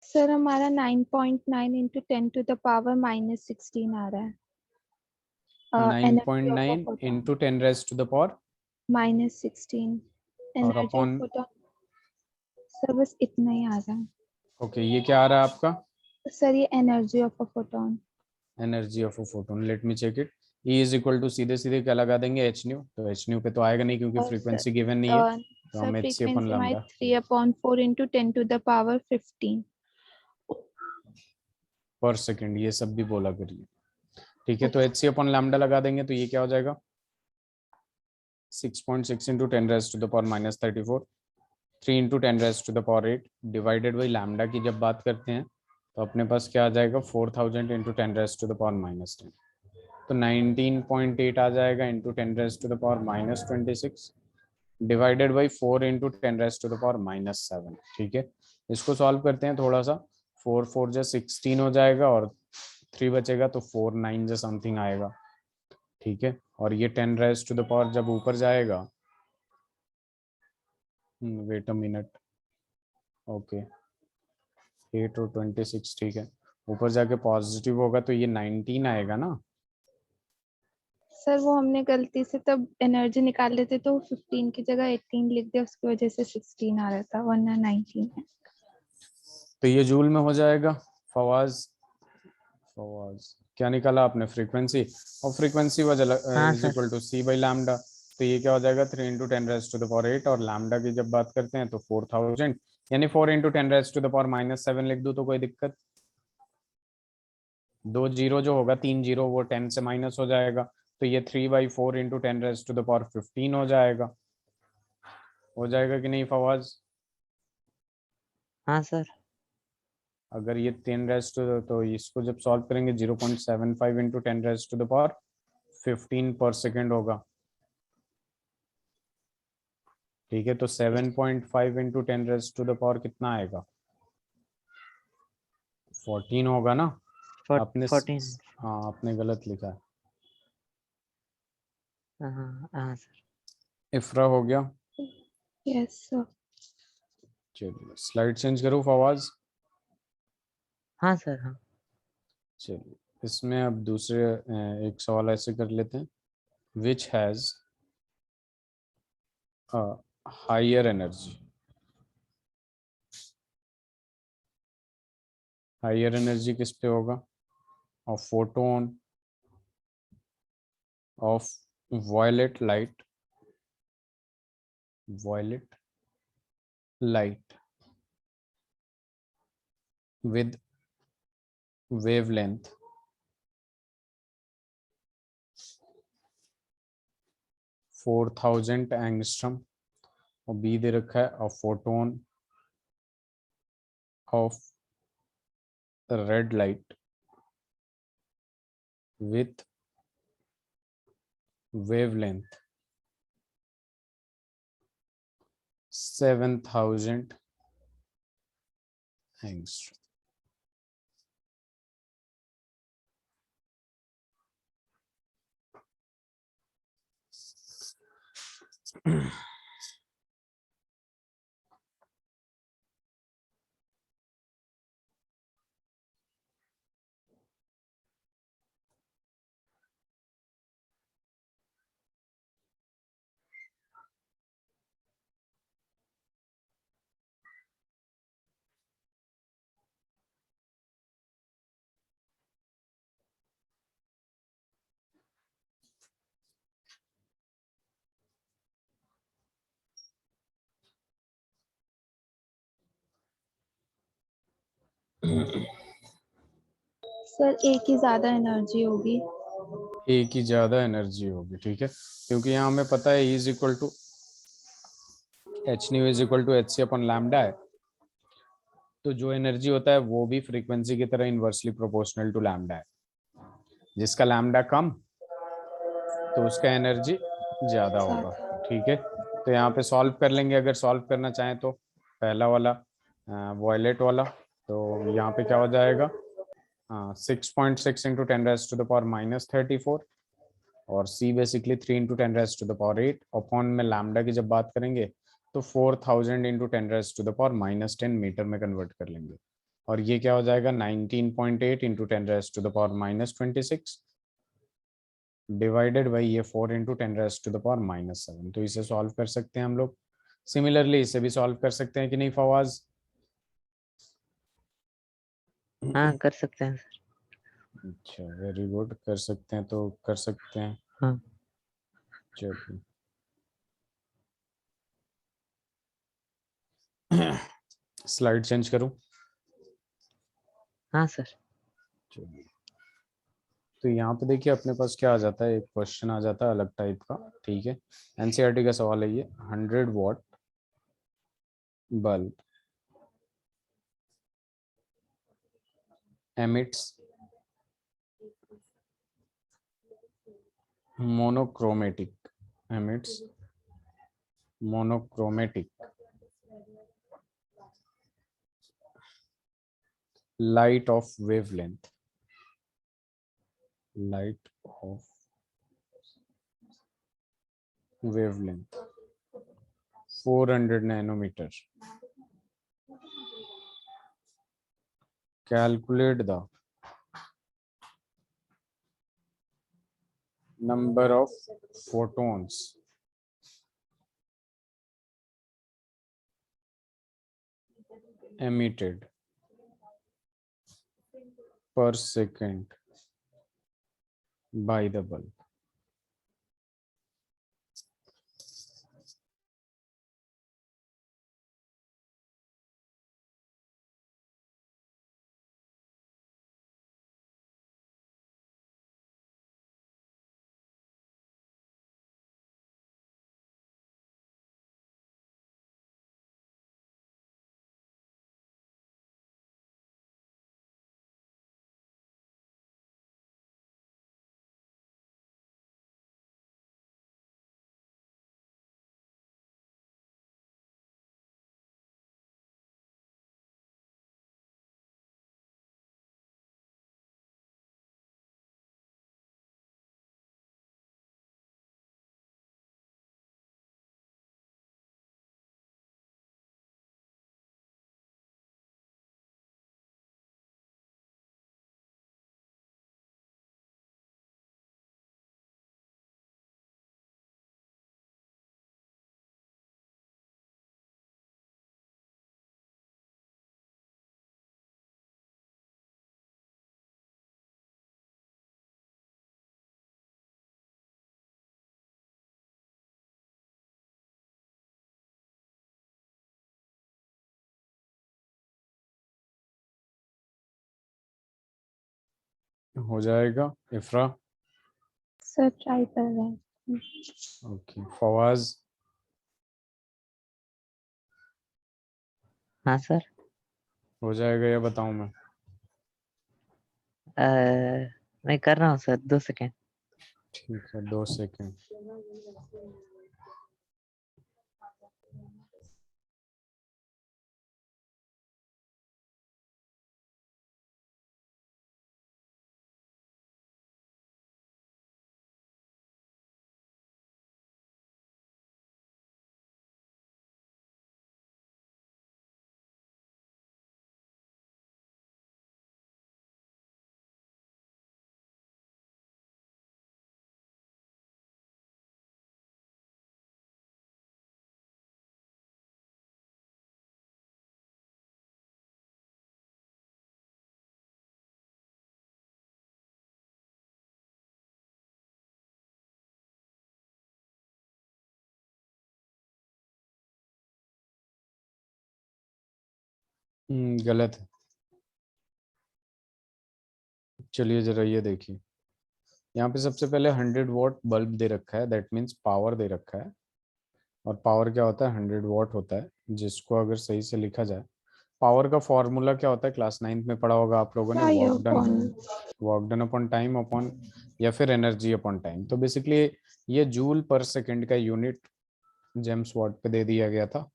सर हमारा 9.9 into 10 to the power minus 16 आ रहा है। Energy of a 9.9 photon into 10 raise to the power minus 16। और energy of upon, photon sir बस इतना ही आ रहा है। ओके ये क्या आ रहा है आपका, सर ये energy of a photon. Energy of a photon, let me check it. E is equal to सीधे सीधे क्या लगा देंगे, एच न्यू, तो एच न्यू पे तो आएगा नहीं क्योंकि और फ्रीक्वेंसी गिवन नहीं है, तो सर हम एच सी अपन फ्रीक्वेंसी हमारी lambda 3/4 into 10 to the power 15। Per second, ये सब भी बोला करिए, ठीक है। तो एच सी अपन लैम्डा लगा देंगे तो ये क्या हो जाएगा 6.6 into 10 raise to the power minus 34 3 into 10⁻⁸ divided by lambda की जब बात करते हैं तो अपने पास क्या आ जाएगा 4000 इंटू 10⁻⁻10। तो 19.8 आ जाएगा इंटू 10⁻⁻26 डिवाइडेड बाई 4 इंटू 10⁻⁻7। ठीक है, इसको सॉल्व करते हैं थोड़ा सा। 4 4 जा 16 हो जाएगा और 3 बचेगा तो 4 9 जा समथिंग आएगा। ठीक है, और ये 10⁻⁻ जब ऊपर जाएगा, वेट अ मिनट, ओके 8 और 26, ठीक है, ऊपर जाके पॉजिटिव होगा तो ये 19 आएगा ना। सर वो हमने गलती से तब एनर्जी निकाल लेते तो 15 की जगह 18 लिख दिया, उसकी वजह से 16 आ रहा था, वरना 19 है। तो ये जूल में हो जाएगा। फवाज फवाज क्या निकाला आपने? फ्रीक्वेंसी, और फ्रीक्वेंसी वाज हाँ is sir. Equal to C by lambda. तो ये क्या हो जाएगा 3 इंटू 10⁻⁸ और लैम्डा की जब बात करते हैं तो 4000, यानी 4 इंटू 10⁻⁻7 लिख दूं तो कोई दिक्कत? 2 जीरो जो होगा, 3 जीरो वो 10 से माइनस हो जाएगा, तो ये 3/4 इंटू 10⁻15 हो जाएगा कि नहीं फवाज? हाँ सर। अगर ये 10 तो इसको जब सॉल्व करेंगे 0.75 इंटू 10⁻15 पर सेकेंड होगा। ठीक है, तो 7.5 इंटू 10 कितना आएगा? 14 होगा ना। आपने 14। हाँ, आपने गलत लिखा है। हाँ हाँ सर। इफ्रा हो गया। Yes sir. चलिए स्लाइड चेंज करूँ फवाज? हाँ सर। हाँ चलिए, इसमें अब दूसरे एक सवाल ऐसे कर लेते हैं। Which has higher energy? Higher energy किस पे होगा? Of photon, of violet light, violet light with wavelength 4000 angstrom, और बी दे रखा है a photon of red light with wavelength 7000 angstrom. Sir एक ही ज्यादा एनर्जी होगी। एक ही ज्यादा एनर्जी होगी, ठीक है, क्योंकि यहाँ हमें पता है E is equal to H nu is equal to H C upon lambda है। तो जो एनर्जी होता है वो भी फ्रीक्वेंसी की तरह इनवर्सली प्रोपोर्शनल टू लैम्डा है। जिसका लैम्डा कम तो उसका एनर्जी ज्यादा होगा। ठीक है, तो यहाँ पे सॉल्व कर लेंगे अगर सॉल्व करना चाहें तो। पहला वाला वॉयलेट वाला, तो यहाँ पे क्या हो जाएगा 6.6 इंटू 10⁻⁻34, और सी बेसिकली 3 इंटू 10⁻8 अपॉन में लैम्डा की जब बात करेंगे तो 4000 इंटू 10⁻10 मीटर में कन्वर्ट कर लेंगे। और ये क्या हो जाएगा 19.8 इंटू 10⁻26 डिवाइडेड बाई ये 4 इंटू 10⁻7। तो इसे सॉल्व कर सकते हैं हम लोग। सिमिलरली इसे भी सॉल्व कर सकते हैं कि नहीं फवाज? हाँ कर सकते हैं सर। अच्छा, वेरी गुड, कर सकते हैं तो कर सकते हैं। हाँ चलिए स्लाइड चेंज करूं? हाँ सर। चलिए, तो यहाँ पे देखिए अपने पास क्या आ जाता है, एक क्वेश्चन आ जाता है अलग टाइप का। ठीक है, एनसीईआरटी का सवाल है ये। 100 what bulb emits monochromatic light of wavelength 400 nanometer. Calculate the number of photons emitted per second by the bulb. हो जाएगा इफ्रा? सर ट्राई कर रहे हैं। ओके, फवाज? हाँ सर। हो जाएगा या बताऊं मैं? मैं कर रहा हूँ सर, 2 सेकेंड। ठीक है, 2 सेकेंड। गलत है। चलिए जरा ये देखिए, यहाँ पे सबसे पहले 100 वॉट बल्ब दे रखा है, दैट मीन्स पावर दे रखा है। और पावर क्या होता है? 100 वॉट होता है, जिसको अगर सही से लिखा जाए, पावर का फॉर्मूला क्या होता है? क्लास 9th में पढ़ा होगा आप लोगों ने, work done upon time upon या फिर एनर्जी अपॉन टाइम। तो बेसिकली ये जूल पर सेकंड का यूनिट जेम्स वाट पे दे दिया गया था।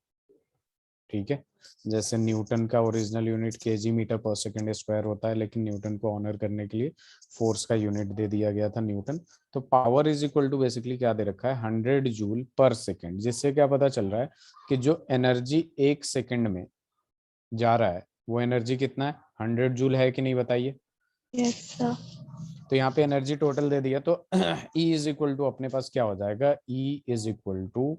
ठीक है, जैसे न्यूटन का ओरिजिनल यूनिट केजी मीटर पर सेकंड स्क्वायर होता है, लेकिन न्यूटन को ऑनर करने के लिए फोर्स का यूनिट दे दिया गया था न्यूटन। तो power is equal to basically क्या दे रखा है? 100 जूल पर सेकंड, जिससे क्या पता चल रहा है कि जो एनर्जी 1 सेकंड में जा रहा है वो एनर्जी कितना है? 100 जूल है कि नहीं, बताइए। Yes sir. तो यहाँ पे एनर्जी टोटल दे दिया, तो E इज इक्वल टू अपने पास क्या हो जाएगा? E is equal to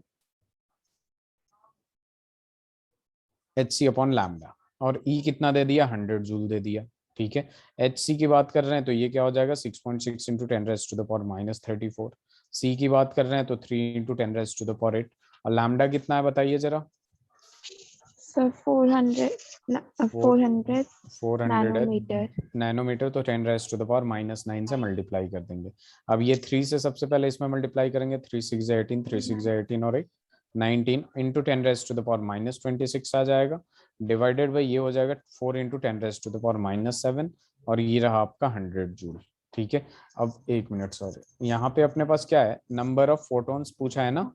HC upon lambda. और E कितना दे दिया? 100 जूल दे दिया। ठीक है, HC की बात कर रहे हैं तो ये क्या हो जाएगा? 6.6 इंटू 10⁻⁻34। C की बात कर रहे हैं तो 3 इंटू 10⁻8। और लैम्डा कितना है बताइए जरा? Sir 400 nanometre. नैनोमीटर, तो 10⁻⁻9 से मल्टीप्लाई कर देंगे। अब ये 3 से सबसे पहले इसमें मल्टीप्लाई करेंगे, 3 6 18, 3 6 18 और एक 19 into 10 raise to the power minus 26 आ जाएगा, डिवाइडेड बाई ये हो जाएगा 4 into 10 raise to the power minus 7, और ये रहा आपका 100 जूल। ठीक है, अब एक मिनट, सॉरी, यहाँ पे अपने पास क्या है, नंबर ऑफ फोटॉन्स पूछा है ना,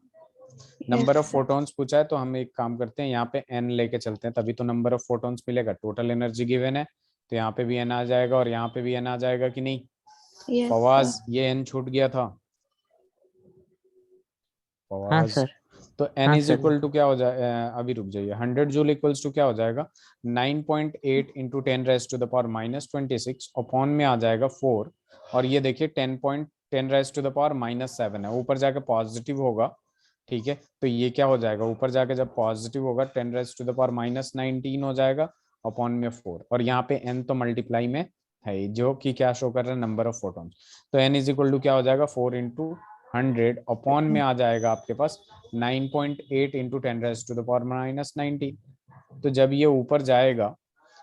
नंबर ऑफ फोटॉन्स पूछा है, तो हम एक काम करते हैं, यहाँ पे n लेके चलते हैं, तभी तो नंबर ऑफ फोटॉन्स मिलेगा। टोटल एनर्जी गिवन है तो यहाँ पे भी n आ जाएगा और यहाँ पे भी n आ जाएगा कि नहीं? फवाज, ये n छूट गया था हाँ फवाज। सर। तो n हाँ इज सर। इक्वल टू क्या हो जाए, अभी रुक जाइए, 100 जूल इक्वल्स टू क्या हो जाएगा, 9.8 into 10 raise to the power minus 26 upon में आ जाएगा 4, और ये देखिए 10 raise to the power minus 7 है, ऊपर जाके पॉजिटिव होगा। ठीक है, तो ये क्या हो जाएगा, ऊपर जाके जब पॉजिटिव होगा 10 raise to the power minus 19 हो जाएगा अपॉन में 4, और यहाँ पे n तो मल्टीप्लाई में है जो कि क्या शो कर रहा है, नंबर ऑफ फोटॉन्स। तो n इज इक्वल टू क्या हो जाएगा, 4 इंटू 100 अपॉन में आ जाएगा आपके पास 9.8 into 10 raise to the power minus 19। तो जब ये ऊपर जाएगा,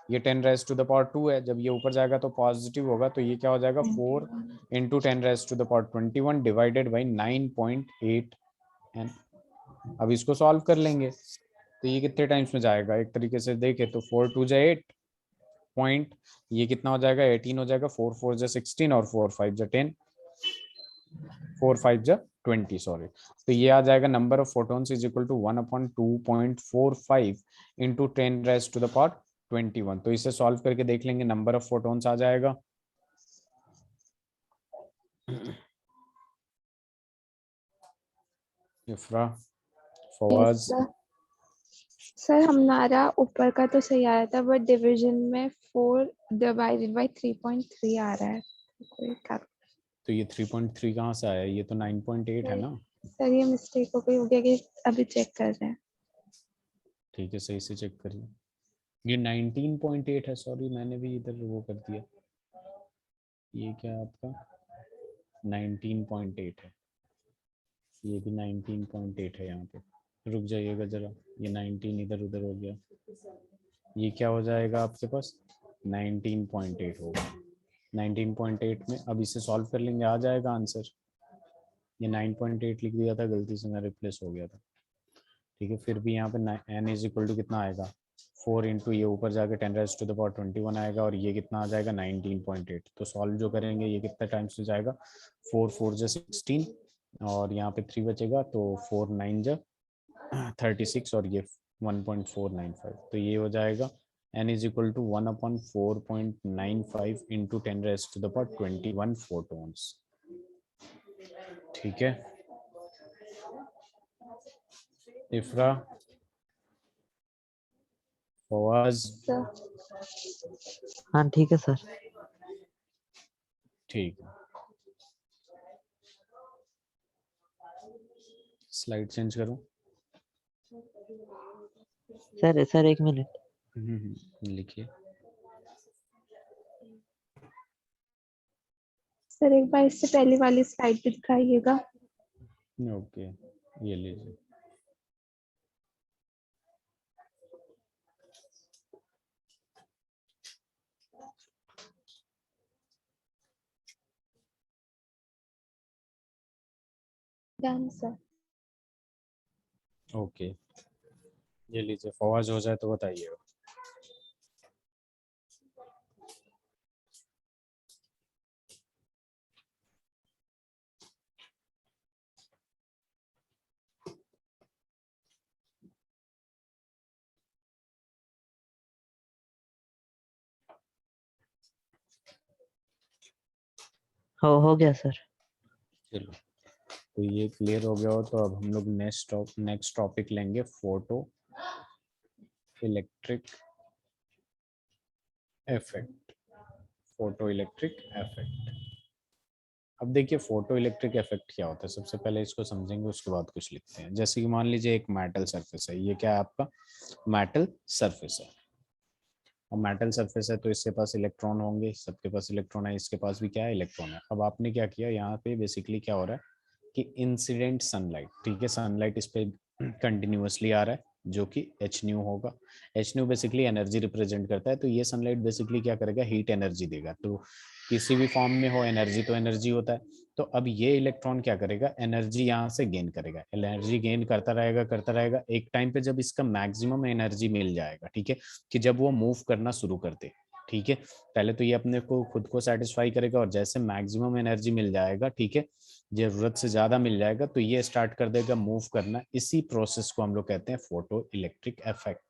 ये 10 रेज टू द पावर 2 है, जब ये ऊपर जाएगा तो पॉजिटिव होगा, तो ये क्या हो जाएगा 4 into 10 raise to the power 21 divided by 9.8 n। अब इसको सॉल्व कर लेंगे तो ये कितने टाइम्स में जाएगा, एक तरीके से देखे तो 4 2 जा 8 पॉइंट, ये कितना हो जाएगा 18 हो जाएगा, 4 4 जा 16 और 4 5 जा 10, 4 5 जा 20, सॉरी। तो ये आ जाएगा number of photons is equal to 1/2.45 into 10 raise to the power 21। तो इसे सॉल्व करके देख लेंगे, नंबर ऑफ फोटॉन्स आ जाएगा। इफ्रा, फवाज। सर हमारा ऊपर का तो सही आया था, बट डिवीजन में 4 डिवाइडेड बाय 3.3 आ रहा है। तो ये 3.3 कहाँ से आया, ये तो 9.8 है ना। सर ये मिस्टेक हो गई, हो गया कि अभी चेक कर रहे हैं। ठीक है, सही से चेक करिए, ये 19.8 है, सॉरी मैंने भी इधर वो कर दिया, ये क्या आपका 19.8 है, ये भी 19.8 है, यहाँ पे रुक जाइएगा जरा, ये 19 इधर उधर हो गया, ये क्या हो जाएगा आपके पास 19.8 होगा, 19.8 में अब इसे सॉल्व कर लेंगे, आ जाएगा आंसर। ये 9.8 लिख दिया था, गलती से मैं रिप्लेस हो गया था। ठीक है, फिर भी यहाँ पे n इज इक्वल टू कितना आएगा, 4 इंटू ये ऊपर जाके 10 रेज टू द पावर 21 आएगा, और ये कितना आ जाएगा 19.8। तो सॉल्व जो करेंगे ये कितने टाइम्स से जाएगा, 4 4 जा 16, और यहाँ पे 3 बचेगा, तो 4 9 जा 36, और ये 1.495। तो ये हो जाएगा n is equal to 1/4.95 into 10 raise to the power 21 photons. ठीक है, इफ्रा, फवाज। हाँ ठीक है सर। ठीक है, स्लाइड चेंज करूं? सर एक मिनट। लिखिए। सर एक बार इससे पहले वाली स्लाइड भी दिखाइएगा। ओके, ये लीजिए। Done sir. ओके, ये लीजिए, फवाज हो जाए तो बताइएगा। हो गया सर। चलो, तो ये क्लियर हो गया हो तो अब हम लोग नेक्स्ट टॉपिक लेंगे, photo electric effect. Photo electric effect. अब देखिए, फोटो इलेक्ट्रिक इफेक्ट क्या होता है, सबसे पहले इसको समझेंगे, उसके बाद कुछ लिखते हैं। जैसे कि मान लीजिए एक मेटल सरफेस है, ये क्या है आपका मेटल सरफेस है, और मेटल सरफेस है तो इसके पास इलेक्ट्रॉन होंगे, सबके पास इलेक्ट्रॉन है, इसके पास भी क्या है, इलेक्ट्रॉन है। अब आपने क्या किया, यहाँ पे बेसिकली क्या हो रहा है कि इंसिडेंट सनलाइट, ठीक है, सनलाइट इस पे कंटिन्यूअसली आ रहा है, जो कि एच न्यू होगा। H new basically energy represent करता है, तो ये सनलाइट बेसिकली क्या करेगा, हीट एनर्जी देगा। तो किसी भी फॉर्म में हो एनर्जी तो एनर्जी होता है। तो अब ये इलेक्ट्रॉन क्या करेगा, एनर्जी यहाँ से गेन करेगा, एनर्जी गेन करता रहेगा। एक टाइम पे जब इसका मैक्सिमम एनर्जी मिल जाएगा, ठीक है, कि जब वो मूव करना शुरू कर दे, ठीक है, पहले तो ये अपने को खुद को सेटिस्फाई करेगा, और जैसे मैक्सिमम एनर्जी मिल जाएगा, ठीक है, जरूरत से ज्यादा मिल जाएगा, तो ये स्टार्ट कर देगा मूव करना। इसी प्रोसेस को हम लोग कहते हैं फोटो इलेक्ट्रिक इफेक्ट।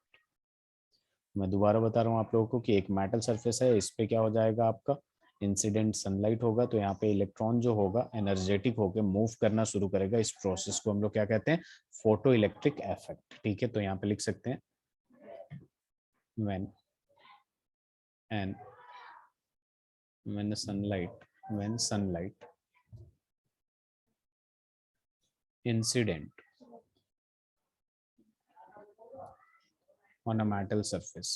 मैं दोबारा बता रहा हूँ आप लोगों को कि एक मेटल सरफेस है, इस पे क्या हो जाएगा, आपका इंसिडेंट सनलाइट होगा, तो यहाँ पे इलेक्ट्रॉन जो होगा एनर्जेटिक होकर मूव करना शुरू करेगा। इस प्रोसेस को हम लोग क्या कहते हैं, फोटो इलेक्ट्रिक इफेक्ट, ठीक है। तो यहाँ पे लिख सकते हैं when sunlight incident on a metal surface,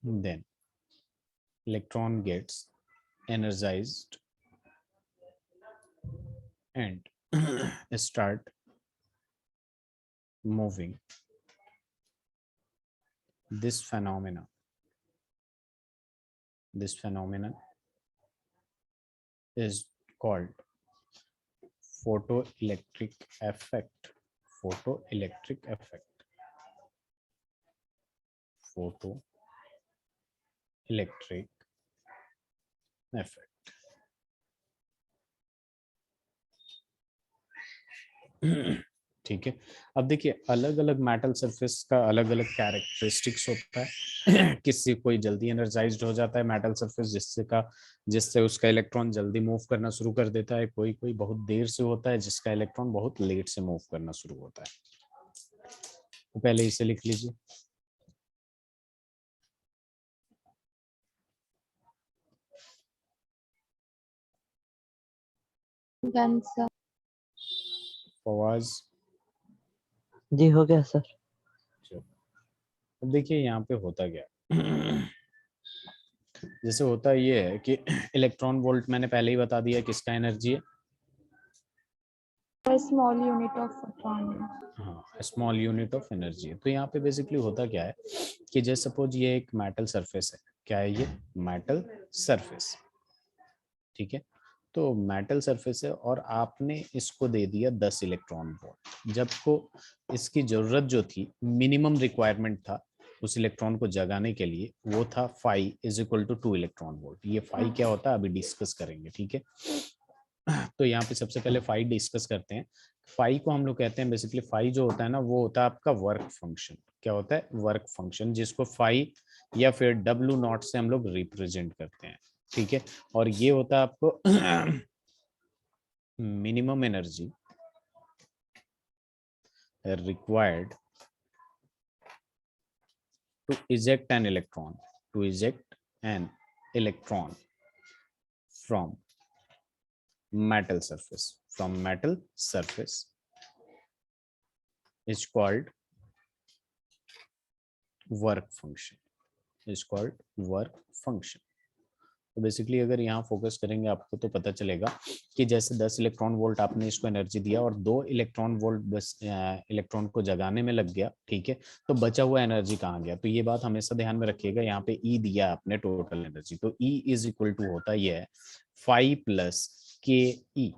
then electron gets energized and start moving. This phenomenon is called photoelectric effect. Photoelectric effect. Photoelectric effect. ठीक है। अब देखिए अलग अलग मेटल सरफेस का अलग अलग कैरेक्टरिस्टिक्स होता है। किसी कोई जल्दी एनर्जाइज्ड हो जाता है मेटल सरफेस, जिससे उसका इलेक्ट्रॉन जल्दी मूव करना शुरू कर देता है। कोई बहुत देर से होता है, जिसका इलेक्ट्रॉन बहुत लेट से मूव करना शुरू होता है। तो पहले इसे लिख लीजिए। फवाज जी हो गया सर। अब देखिए यहाँ पे होता क्या, जैसे होता ये है कि इलेक्ट्रॉन वोल्ट मैंने पहले ही बता दिया किसका एनर्जी है, स्मॉल यूनिट ऑफ फोटॉन। हाँ, स्मॉल यूनिट ऑफ एनर्जी है। तो यहाँ पे बेसिकली होता क्या है कि जैसे सपोज ये एक मेटल सरफेस है, क्या है ये, मेटल सरफेस, ठीक है। तो मेटल सरफेस है और आपने इसको दे दिया 10 इलेक्ट्रॉन वोल्ट, जबको इसकी जरूरत जो थी, मिनिमम रिक्वायरमेंट था उस इलेक्ट्रॉन को जगाने के लिए, वो था phi is equal to 2 electron volt. ये फाई क्या होता है अभी डिस्कस करेंगे, ठीक है। तो यहाँ पे सबसे पहले फाई डिस्कस करते हैं। फाई को हम लोग कहते हैं बेसिकली, फाई जो होता है ना, वो होता है आपका वर्क फंक्शन। क्या होता है, वर्क फंक्शन, जिसको फाई या फिर डब्ल्यू नॉट से हम लोग रिप्रेजेंट करते हैं, ठीक है। और ये होता है आपको minimum energy required to eject an electron from metal surface is called work function. तो बेसिकली अगर यहाँ फोकस करेंगे आपको तो पता चलेगा कि जैसे 10 इलेक्ट्रॉन वोल्ट आपने इसको एनर्जी दिया और 2 इलेक्ट्रॉन वोल्ट बस इलेक्ट्रॉन को जगाने में लग गया, ठीक है। तो बचा हुआ एनर्जी कहाँ गया, तो ये बात हमेशा ध्यान में रखिएगा। यहाँ पे ई दिया आपने टोटल एनर्जी, तो ई इज इक्वल टू होता ही है 5 प्लस के ई।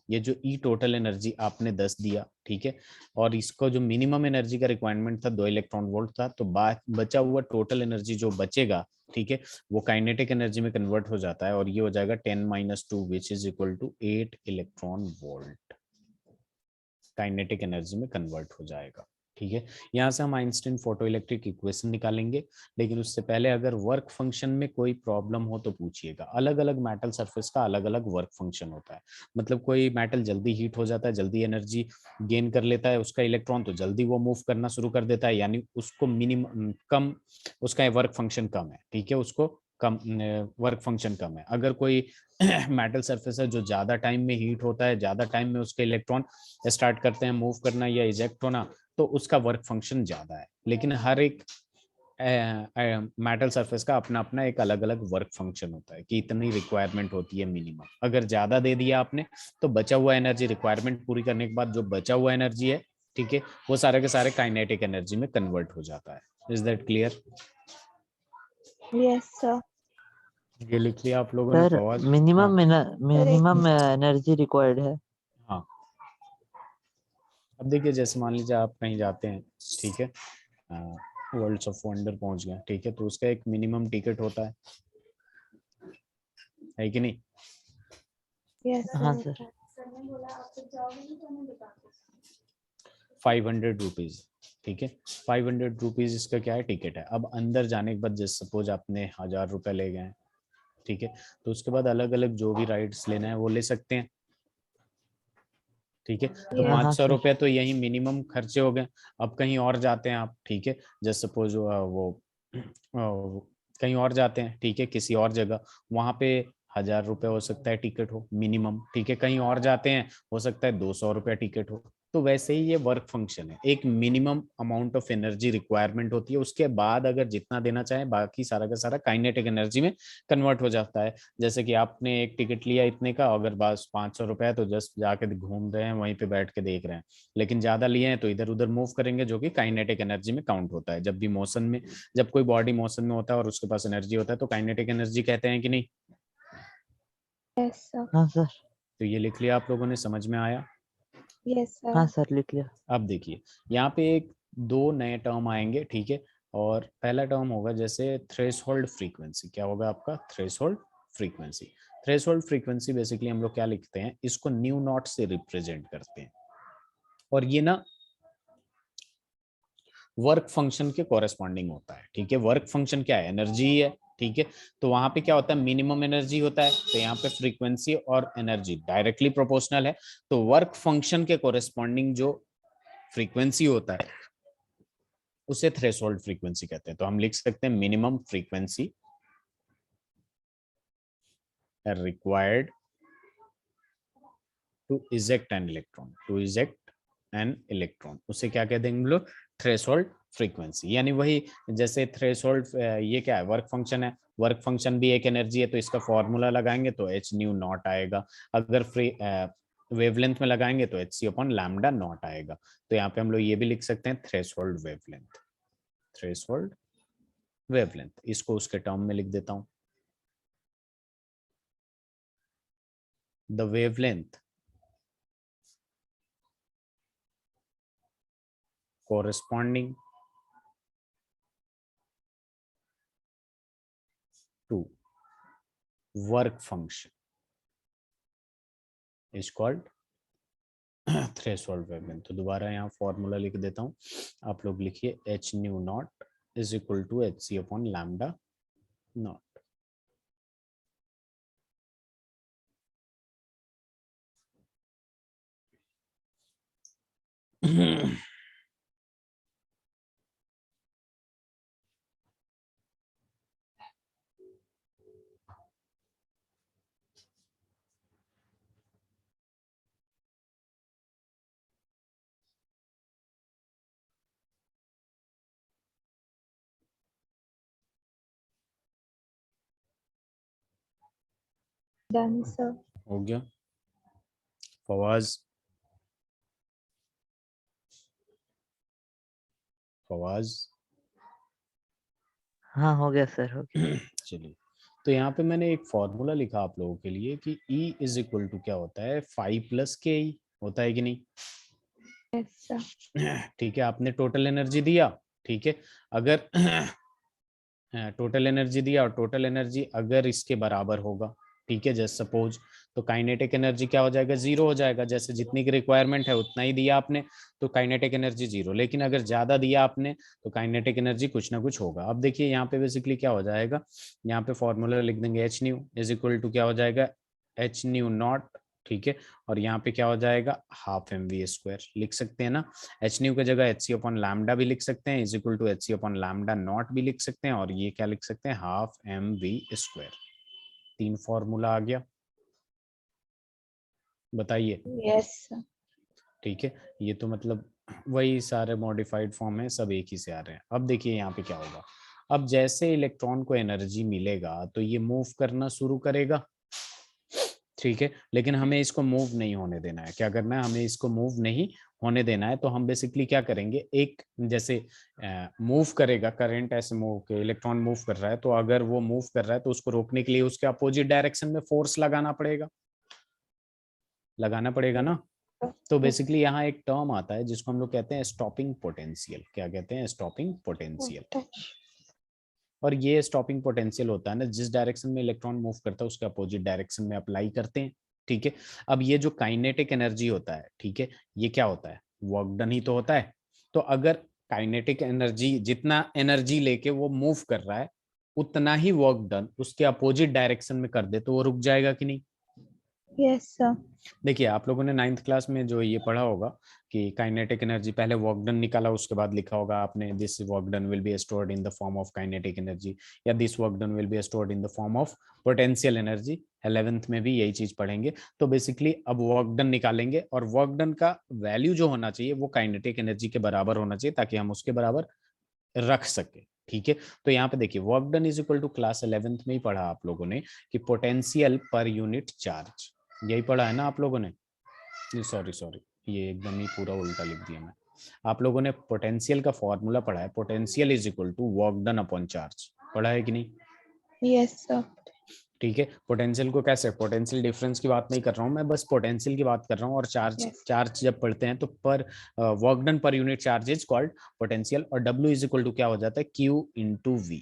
ये जो ई टोटल एनर्जी आपने 10 दिया, ठीक है, और इसको जो मिनिमम एनर्जी का रिक्वायरमेंट था 2 इलेक्ट्रॉन वोल्ट था, तो बचा हुआ टोटल एनर्जी जो बचेगा, ठीक है, वो काइनेटिक एनर्जी में कन्वर्ट हो जाता है और ये हो जाएगा 10-2 which is equal to 8 electron volt. Kinetic energy में कन्वर्ट हो जाएगा, ठीक है। यहाँ से हम आइंस्टाइन फोटो इलेक्ट्रिक इक्वेशन निकालेंगे, लेकिन उससे पहले अगर वर्क फंक्शन में कोई प्रॉब्लम हो तो पूछिएगा। अलग अलग मेटल सरफेस का अलग अलग वर्क फंक्शन होता है। मतलब कोई मेटल जल्दी हीट हो जाता है, जल्दी एनर्जी गेन कर लेता है उसका इलेक्ट्रॉन, तो जल्दी वो मूव करना शुरू कर देता है, यानी उसको मिनिमम कम, उसका वर्क फंक्शन कम है, ठीक है, उसको कम वर्क फंक्शन कम है। अगर कोई मेटल सरफेस है जो ज्यादा टाइम में हीट होता है, ज्यादा टाइम में उसके इलेक्ट्रॉन स्टार्ट करते हैं मूव करना या इजेक्ट होना, तो उसका वर्क फंक्शन ज्यादा है। लेकिन हर एक मेटल सरफेस का अपना अपना एक अलग अलग वर्क फंक्शन होता है कि इतनी रिक्वायरमेंट होती है मिनिमम। अगर ज्यादा दे दिया आपने तो बचा हुआ एनर्जी, रिक्वायरमेंट पूरी करने के बाद जो बचा हुआ एनर्जी है, ठीक है, वो सारे के सारे काइनेटिक एनर्जी में कन्वर्ट हो जाता है। Is that clear? Yes sir. ये लिख लिया आप लोगों ने? सर फवाद? मिनिमम हाँ मिनिमम एनर्जी रिक्वायर्ड है। हाँ। अब देखिए जैसे मान लीजिए आप कहीं जाते हैं, ठीक है, वर्ल्ड्स ऑफ वंडर पहुंच गए, ठीक है, तो उसका एक मिनिमम टिकट होता है कि नहीं? यस हाँ सर। सर। 500 रुपीज, ठीक है, 500 रुपीज इसका क्या है, टिकट है। अब अंदर जाने के बाद जैसे सपोज आपने 1000 रुपए ले गए, ठीक है, तो उसके बाद अलग अलग जो भी राइड्स लेना है वो ले सकते हैं, ठीक है। तो Yes. हाँ 500 सर। रुपए तो यही मिनिमम खर्चे हो गए। अब कहीं और जाते हैं आप, ठीक है, जैसे सपोज वो कहीं और जाते हैं, ठीक है, किसी और जगह, वहां पे 1000 रुपए हो सकता है टिकट हो मिनिमम, ठीक है, कहीं और जाते हैं हो सकता है 200 रुपया टिकट हो। तो वैसे ही ये वर्क फंक्शन है, एक minimum amount of energy requirement होती है, उसके बाद अगर जितना देना चाहे बाकी सारा का सारा काइनेटिक एनर्जी में कन्वर्ट हो जाता है। जैसे कि आपने एक टिकट लिया इतने का, अगर बस 500 रुपए है तो जस्ट जाके घूम रहे हैं, वहीं पे बैठ के देख रहे हैं, लेकिन ज्यादा लिए हैं तो इधर उधर मूव करेंगे, जो कि काइनेटिक एनर्जी में काउंट होता है। जब भी मोशन में, जब कोई बॉडी मोशन में होता है और उसके पास एनर्जी होता है तो काइनेटिक एनर्जी कहते हैं कि नहीं? Yes sir. हाँ सर। तो ये लिख लिया आप लोगों ने, समझ में आया? Yes sir. हाँ सर लिख लिया। अब देखिए यहाँ पे एक दो नए टर्म आएंगे, ठीक है, और पहला टर्म होगा जैसे थ्रेशोल्ड फ्रीक्वेंसी। क्या होगा आपका? Threshold frequency. Threshold frequency basically हम लोग क्या लिखते हैं, इसको न्यू नॉट से रिप्रेजेंट करते हैं, और ये ना वर्क फंक्शन के कॉरेस्पॉन्डिंग होता है, ठीक है। वर्क फंक्शन क्या है? एनर्जी है, ठीक है, तो वहां पे क्या होता है, मिनिमम एनर्जी होता है, तो यहाँ पे फ्रीक्वेंसी और एनर्जी डायरेक्टली प्रोपोर्शनल है, तो वर्क फंक्शन के कॉरेस्पॉन्डिंग जो फ्रीक्वेंसी होता है उसे थ्रेशोल्ड फ्रीक्वेंसी कहते हैं। तो हम लिख सकते हैं minimum frequency required to eject an electron, to eject an electron, उसे क्या कह देंगे हम लोग? Threshold frequency. यानी वही जैसे थ्रेशोल्ड, ये क्या है? वर्क फंक्शन है, वर्क फंक्शन भी एक एनर्जी है, तो इसका फॉर्मूला लगाएंगे तो एच न्यू नॉट आएगा। अगर फ्री वेवलेंथ में लगाएंगे तो H C upon lambda not आएगा। तो यहाँ पे हम लोग ये भी लिख सकते हैं थ्रेशोल्ड वेवलेंथ, थ्रेशोल्ड वेवलेंथ। इसको उसके टर्म में लिख देता हूं, the wavelength corresponding to work function is called threshold wavelength. तो दोबारा यहाँ फॉर्मूला लिख देता हूँ, आप लोग लिखिए H nu not is equal to H C upon lambda not. Done sir. हो गया फवाज? फवाज हाँ हो गया सर, हो गया। चलिए, तो यहाँ पे मैंने एक फॉर्मूला लिखा आप लोगों के लिए कि E इज इक्वल टू क्या होता है, 5 + KE होता है कि नहीं? Yes sir. ठीक है, आपने टोटल एनर्जी दिया, ठीक है, अगर टोटल एनर्जी दिया और टोटल एनर्जी अगर इसके बराबर होगा, ठीक है, जैसे सपोज, तो काइनेटिक एनर्जी क्या हो जाएगा? जीरो हो जाएगा। जैसे जितनी की रिक्वायरमेंट है उतना ही दिया आपने, तो काइनेटिक एनर्जी जीरो। लेकिन अगर ज्यादा दिया आपने तो काइनेटिक एनर्जी कुछ ना कुछ होगा। अब देखिए यहाँ पे बेसिकली क्या हो जाएगा, यहाँ पे फॉर्मूला लिख देंगे H nu is equal to क्या हो जाएगा, एच न्यू नॉट, ठीक है, और यहाँ पे क्या हो जाएगा, हाफ एम वी स्क्वायर लिख सकते हैं ना। एच न्यू की जगह एच सी अपॉन लैम्डा भी लिख सकते हैं, is equal to H C upon lambda not भी लिख सकते हैं, और ये क्या लिख सकते हैं, half M V square. 3 formula आ गया, बताइए? Yes sir. ठीक है, ये तो मतलब वही सारे मॉडिफाइड फॉर्म है, सब एक ही से आ रहे हैं। अब देखिए यहाँ पे क्या होगा, अब जैसे इलेक्ट्रॉन को एनर्जी मिलेगा तो ये मूव करना शुरू करेगा, ठीक है, लेकिन हमें इसको मूव नहीं होने देना है। क्या करना है, हमें इसको मूव नहीं होने देना है। तो हम बेसिकली क्या करेंगे, एक जैसे मूव करेगा करंट, ऐसे मूव के इलेक्ट्रॉन मूव कर रहा है, तो अगर वो मूव कर रहा है तो उसको रोकने के लिए उसके अपोजिट डायरेक्शन में फोर्स लगाना पड़ेगा, ना। तो बेसिकली यहाँ एक टर्म आता है जिसको हम लोग कहते हैं स्टॉपिंग पोटेंशियल। क्या कहते हैं, स्टॉपिंग पोटेंशियल। और ये स्टॉपिंग पोटेंशियल होता है ना, जिस डायरेक्शन में इलेक्ट्रॉन मूव करता है उसके अपोजिट डायरेक्शन में अप्लाई करते हैं, ठीक है। अब ये जो काइनेटिक एनर्जी होता है, ठीक है, ये क्या होता है, वर्क डन ही तो होता है। तो अगर काइनेटिक एनर्जी, जितना एनर्जी लेके वो मूव कर रहा है उतना ही वर्क डन उसके अपोजिट डायरेक्शन में कर दे तो वो रुक जाएगा कि नहीं। Yes sir. देखिए आप लोगों ने 9th क्लास में जो ये पढ़ा होगा कि काइनेटिक एनर्जी, पहले वर्क डन निकाला, उसके बाद लिखा होगा आपने this work done will be stored in the form of kinetic energy, या this work done will be stored in the form of potential energy. 11th में भी यही चीज पढ़ेंगे। तो बेसिकली अब वर्क डन निकालेंगे और वर्क डन का वैल्यू जो होना चाहिए वो काइनेटिक एनर्जी के बराबर होना चाहिए ताकि हम उसके बराबर रख सके, ठीक है। तो यहाँ पे देखिए work done is equal to, class 11th में ही पढ़ा आप लोगों ने कि पोटेंशियल पर यूनिट चार्ज, यही पढ़ा है ना आप लोगों ने। सॉरी सॉरी, ये एकदम ही पूरा उल्टा लिख दिया मैं। आप लोगों ने पोटेंशियल का फॉर्मूला पढ़ा है, potential is equal to work done upon charge, पढ़ा है कि नहीं। Yes sir. ठीक है, पोटेंशियल को कैसे, पोटेंशियल डिफरेंस की बात नहीं कर रहा हूँ मैं, बस पोटेंशियल की बात कर रहा हूँ। और चार्ज, यस। चार्ज जब पढ़ते हैं तो पर work done per unit charge is called potential. और W इज इक्वल टू क्या हो जाता है, Q इंटू V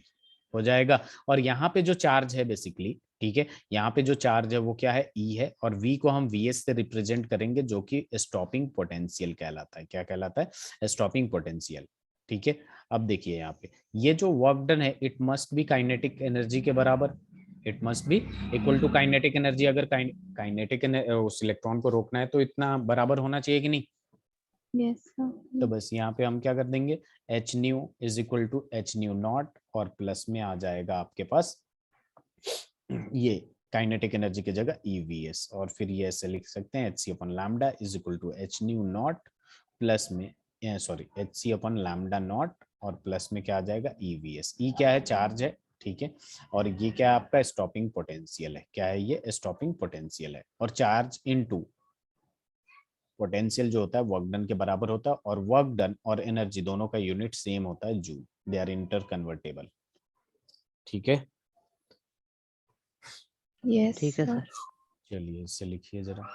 हो जाएगा। और यहाँ पे जो चार्ज है बेसिकली, ठीक है, यहाँ पे जो चार्ज है वो क्या है, E है, और V को हम VS से रिप्रेजेंट करेंगे जो कि स्टॉपिंग पोटेंशियल कहलाता है। क्या कहलाता है, स्टॉपिंग पोटेंशियल, ठीक है। अब देखिए यहाँ पे ये जो वर्क डन है it must be kinetic energy के बराबर, it must be equal to kinetic energy. अगर काइनेटिक उस इलेक्ट्रॉन को रोकना है तो इतना बराबर होना चाहिए कि नहीं। यस तो सर। बस यहाँ पे हम क्या कर देंगे, H nu is equal to H nu not, और प्लस में आ जाएगा आपके पास ये काइनेटिक एनर्जी की जगह EVS, और फिर ये ऐसे लिख सकते हैं H C upon lambda is equal to H nu nought plus में, sorry H C upon lambda nought, और प्लस में क्या आ जाएगा EVS। ई क्या है, चार्ज है, ठीक है। और ये क्या है आपका स्टॉपिंग पोटेंशियल है, क्या है ये, स्टॉपिंग पोटेंशियल है। और चार्ज इनटू पोटेंशियल जो होता है वर्क डन के बराबर होता है, और वर्क डन और एनर्जी दोनों का यूनिट सेम होता है joule, they are interconvertible, ठीक है। यस ठीक है सर। सर। चलिए इससे लिखिए जरा।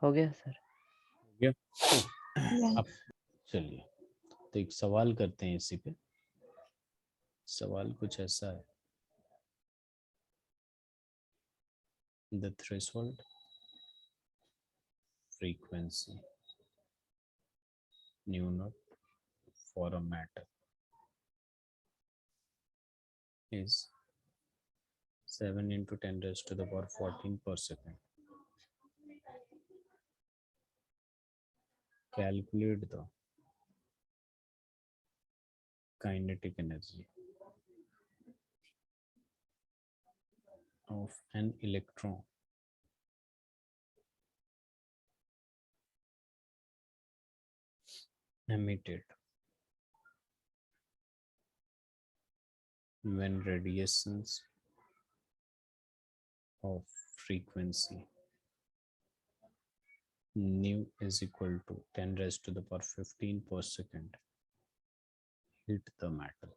हो गया सर। हो गया। अब यस। चलिए तो एक सवाल करते हैं इसी पे। सवाल कुछ ऐसा है, the threshold frequency nu naught for a matter is 7 into 10 raised to the power 14 per second. Calculate the kinetic energy of an electron emitted when radiations of frequency nu is equal to 10 raised to the power 15 per second hit the metal.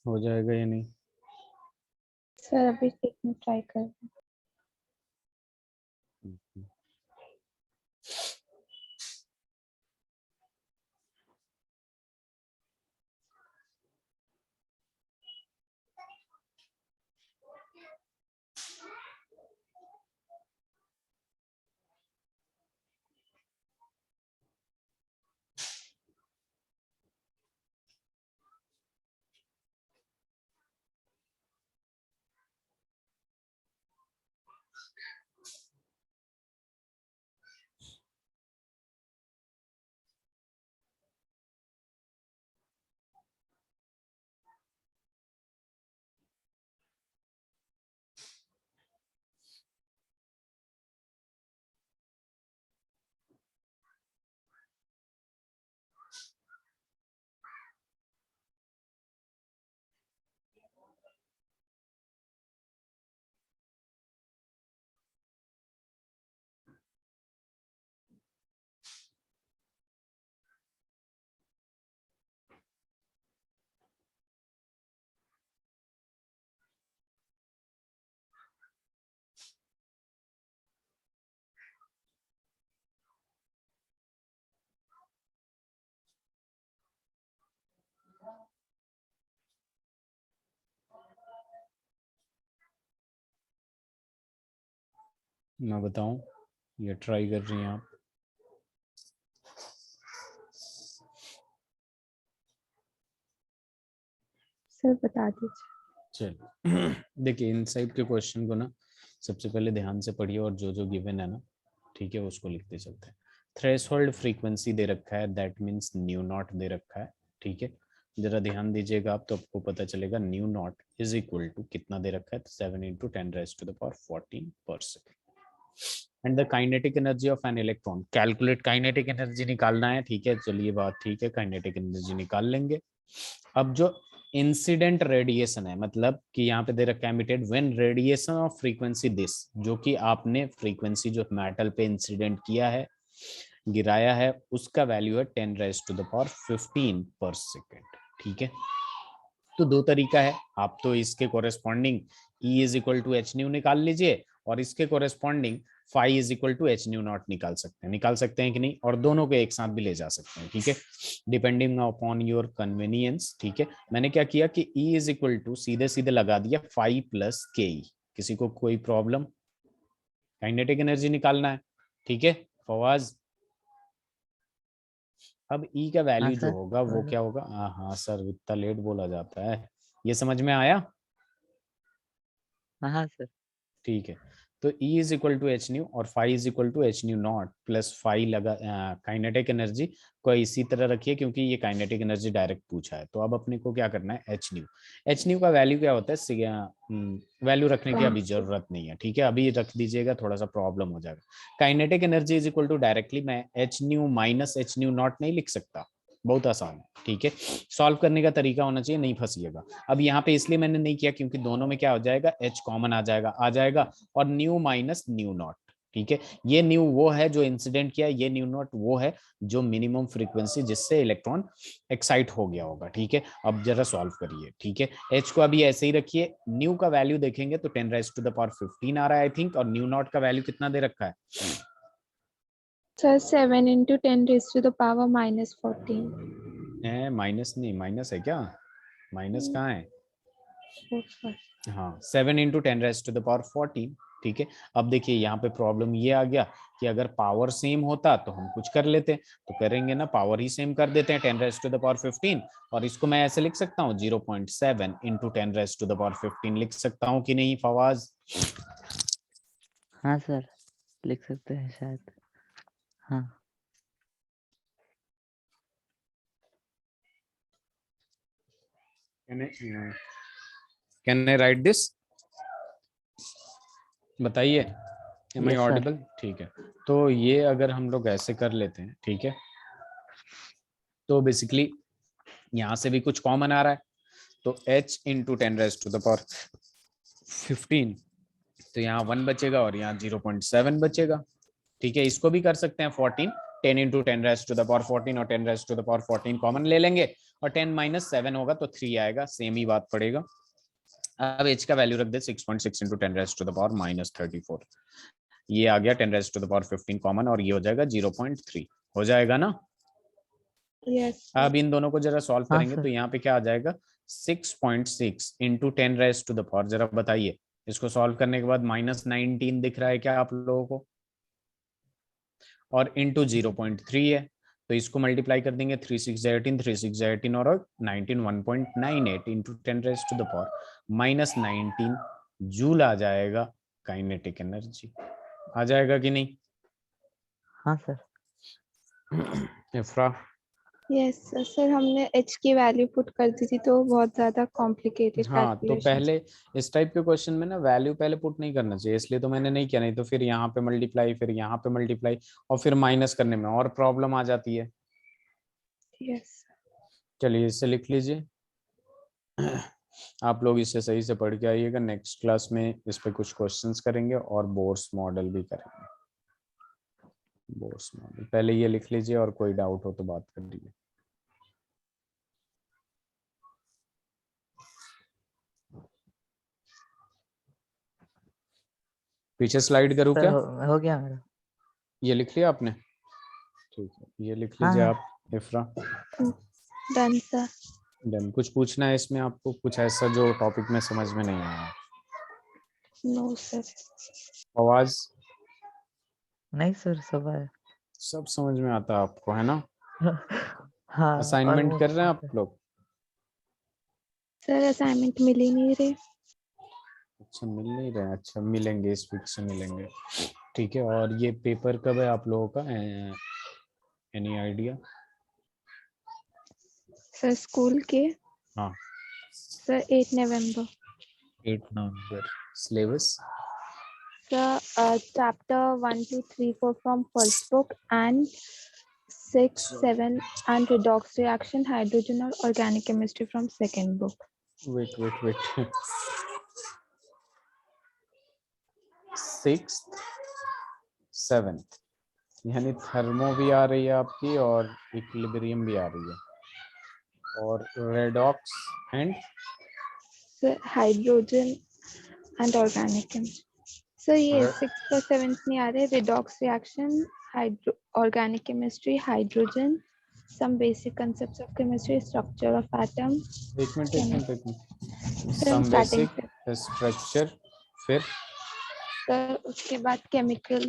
हो जाएगा या नहीं? Sir अभी एक में try कर रहे हैं। मैं बताऊं, ये ट्राई कर रही हैं आप? सर बता दीजिए। चल देखिए, इन टाइप के क्वेश्चन को ना सबसे पहले ध्यान से पढ़िए और जो जो गिवन है ना, ठीक है, उसको लिखते चलते हैं। थ्रेशोल्ड फ्रीक्वेंसी दे रखा है, that means new not they रखा है, ठीक है। जरा ध्यान दीजिएगा आप, तो आपको पता चलेगा nu not is equal to कितना दे रखा है, 7 × 10⁻14 per second. And the kinetic energy of an electron, calculate kinetic energy निकालना है, ठीक है। चलिए बात ठीक है, काइनेटिक एनर्जी निकाल लेंगे। अब जो इंसिडेंट रेडिएशन है, मतलब कि यहाँ पे दे रखा है emitted when radiation of frequency this, जो कि आपने फ्रीक्वेंसी जो मेटल पे इंसिडेंट किया है, गिराया है, उसका वैल्यू है 10⁻15 पर सेकेंड, ठीक है। तो दो तरीका है, आप तो इसके corresponding E is equal to H nu निकाल लीजिए, और इसके corresponding phi is equal to H nu not निकाल सकते हैं कि नहीं, और दोनों को एक साथ भी ले जा सकते हैं, ठीक है, डिपेंडिंग अपॉन योर कन्वीनियंस, ठीक है। मैंने क्या किया कि E इज इक्वल टू सीधे सीधे लगा दिया फाई प्लस के। किसी को कोई प्रॉब्लम? काइनेटिक एनर्जी निकालना है, ठीक है फवाज। अब E का हाँ वैल्यू जो सर। होगा वो क्या होगा? हाँ सर, इतना लेट बोला जाता है, ये समझ में आया? हाँ सर। ठीक है, तो E is equal to H nu और phi is equal to H nu nought plus phi लगा। काइनेटिक एनर्जी को इसी तरह रखिए, क्योंकि ये काइनेटिक एनर्जी डायरेक्ट पूछा है। तो अब अपने को क्या करना है, एच न्यू का वैल्यू क्या होता है, वैल्यू रखने की अभी जरूरत नहीं है, ठीक है, अभी रख दीजिएगा, थोड़ा सा प्रॉब्लम हो जाएगा। Kinetic energy is equal to directly मैं h nu minus h nu not नहीं लिख सकता, बहुत आसान है, ठीक है। सॉल्व करने का तरीका होना चाहिए, नहीं फंसिएगा। अब यहाँ पे इसलिए मैंने नहीं किया क्योंकि दोनों में क्या हो जाएगा, एच कॉमन आ जाएगा और न्यू माइनस न्यू नॉट, ठीक है। ये न्यू वो है जो इंसिडेंट किया, ये न्यू नॉट वो है जो मिनिमम फ्रीक्वेंसी जिससे इलेक्ट्रॉन एक्साइट हो गया होगा, ठीक है। अब जरा सॉल्व करिए, ठीक है। एच को अभी ऐसे ही रखिए, न्यू का वैल्यू देखेंगे तो 10⁻15 आ रहा है आई थिंक, और न्यू नॉट का वैल्यू कितना दे रखा है? सर 7 × 10⁻14। माइनस नहीं, माइनस है क्या? माइनस कहाँ है? सर हाँ, 7 × 10⁻14, ठीक है। अब देखिए यहाँ पे प्रॉब्लम ये आ गया कि अगर पावर सेम होता तो हम कुछ कर लेते, तो करेंगे ना, पावर ही सेम कर देते हैं 10⁻15, और इसको मैं ऐसे लिख सकता हूँ 0.7 × 10⁻15 लिख सकता हूँ कि नहीं फवाज? हाँ सर, लिख सकते हैं शायद। हाँ। Can I right this? बताइए, एम आई यस सर। ऑडिबल? ठीक है, तो ये अगर हम लोग ऐसे कर लेते हैं, ठीक है, तो बेसिकली यहाँ से भी कुछ कॉमन आ रहा है, तो h × 10⁻15, तो यहाँ 1 बचेगा और यहाँ 0.7 बचेगा, ठीक है। इसको भी कर सकते हैं 14, 10 into 10 raised to the power 14 और 10 raised to the power 14 common ले लेंगे और 10 minus 7 होगा तो 3 आएगा, सेम ही बात पड़ेगा। अब h का वैल्यू रख दे 6.6 into 10 raised to the power minus 34, ये आ गया 10 raised to the power 15 common और ये हो जाएगा 0.3, हो जाएगा ना? यस अब इन दोनों को जरा सॉल्व हाँ, करेंगे सर। तो यहाँ पे क्या आ जाएगा 6.6 into 10 raised to the power, जरा बताइए इसको सॉल्व करने के बाद -19 दिख रहा है क्या आप लोगों को, और इंटू 0.3 है तो इसको मल्टीप्लाई कर देंगे 3 6 18 3 6 18 और 19 1.98 into 10 raise to the power -19 joule आ जाएगा काइनेटिक एनर्जी, आ जाएगा कि नहीं? हाँ सर। इफ्रा? यस सर, हमने h की वैल्यू पुट कर दी थी तो बहुत ज्यादा कॉम्प्लिकेटेड हाँ, तो कैलकुलेशन। पहले इस टाइप के क्वेश्चन में ना वैल्यू पहले पुट नहीं करना चाहिए, इसलिए तो मैंने नहीं किया, नहीं तो फिर यहाँ पे मल्टीप्लाई, फिर यहाँ पे मल्टीप्लाई और फिर माइनस करने में और प्रॉब्लम आ जाती है। यस चलिए इसे लिख लीजिए, आप लोग इसे सही से पढ़ के आइएगा, नेक्स्ट क्लास में इस पे कुछ क्वेश्चंस करेंगे और बोर्स मॉडल भी करेंगे। बोर्स मॉडल पहले ये लिख लीजिए और कोई डाउट हो तो बात कर लीजिए। पीछे स्लाइड करूँ सर क्या? हो गया मेरा। ये लिख लिया आपने? ठीक है, ये लिख हाँ, लीजिए हाँ। आप इफ्रा। Done sir. डन। कुछ पूछना है इसमें आपको, कुछ ऐसा जो टॉपिक में समझ में नहीं आया? No sir. आवाज? नहीं सर, सब है। सब समझ में आता है आपको, है ना? हाँ, असाइनमेंट कर रहे हैं आप ऑलमोस्ट। लोग? सर असाइनमेंट मिल ही नहीं रहे। अच्छा, मिल नहीं रहे? अच्छा, मिलेंगे, इस वीक से मिलेंगे। ठीक है, और ये पेपर कब है आप लोगों का, एनी आइडिया? सर स्कूल के? हाँ, sir 8 November. 8 November. Syllabus? Sir chapter 1 2 3 4 from first book and 6 7 and redox reaction, hydrogen or organic chemistry from second book. Wait 6th 7th, यानी थर्मो भी आ रही है आपकी और इक्विलिब्रियम भी आ रही है, और redox and Sir hydrogen and organic chemistry. Sir ये 6th और 7th नहीं आ रहे। redox reaction, organic chemistry, hydrogen, some basic concepts of chemistry, structure of atom. एक मिनट Sir हम सम starting बेसिक से। स्ट्रक्चर, फिर सर उसके बाद केमिकल,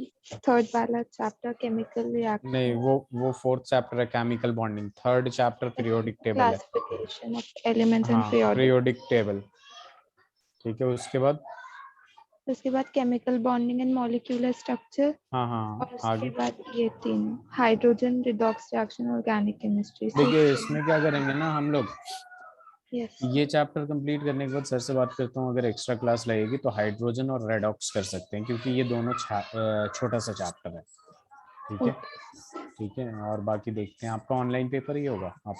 थर्ड वाला चैप्टर केमिकल रिएक्शन। नहीं, वो फोर्थ चैप्टर है chemical bonding, third chapter periodic table है। क्लासिफिकेशन ऑफ एलिमेंट्स एंड हाँ, पीरियोडिक। Periodic table. ठीक है, उसके बाद chemical bonding and molecular structure. हाँ और उसके आगे बाद ये तीनों, hydrogen, redox reaction, organic chemistry. देखिए, इसमें क्या करेंगे ना हम लोग, यस ये चैप्टर कंप्लीट करने के बाद सर से बात करता हूँ, अगर एक्स्ट्रा क्लास लगेगी तो हाइड्रोजन और रेडॉक्स कर सकते हैं, क्योंकि ये दोनों छोटा सा चैप्टर है। ठीक है, ठीक है, और बाकी देखते हैं, आपका ऑनलाइन पेपर ही होगा आप लोग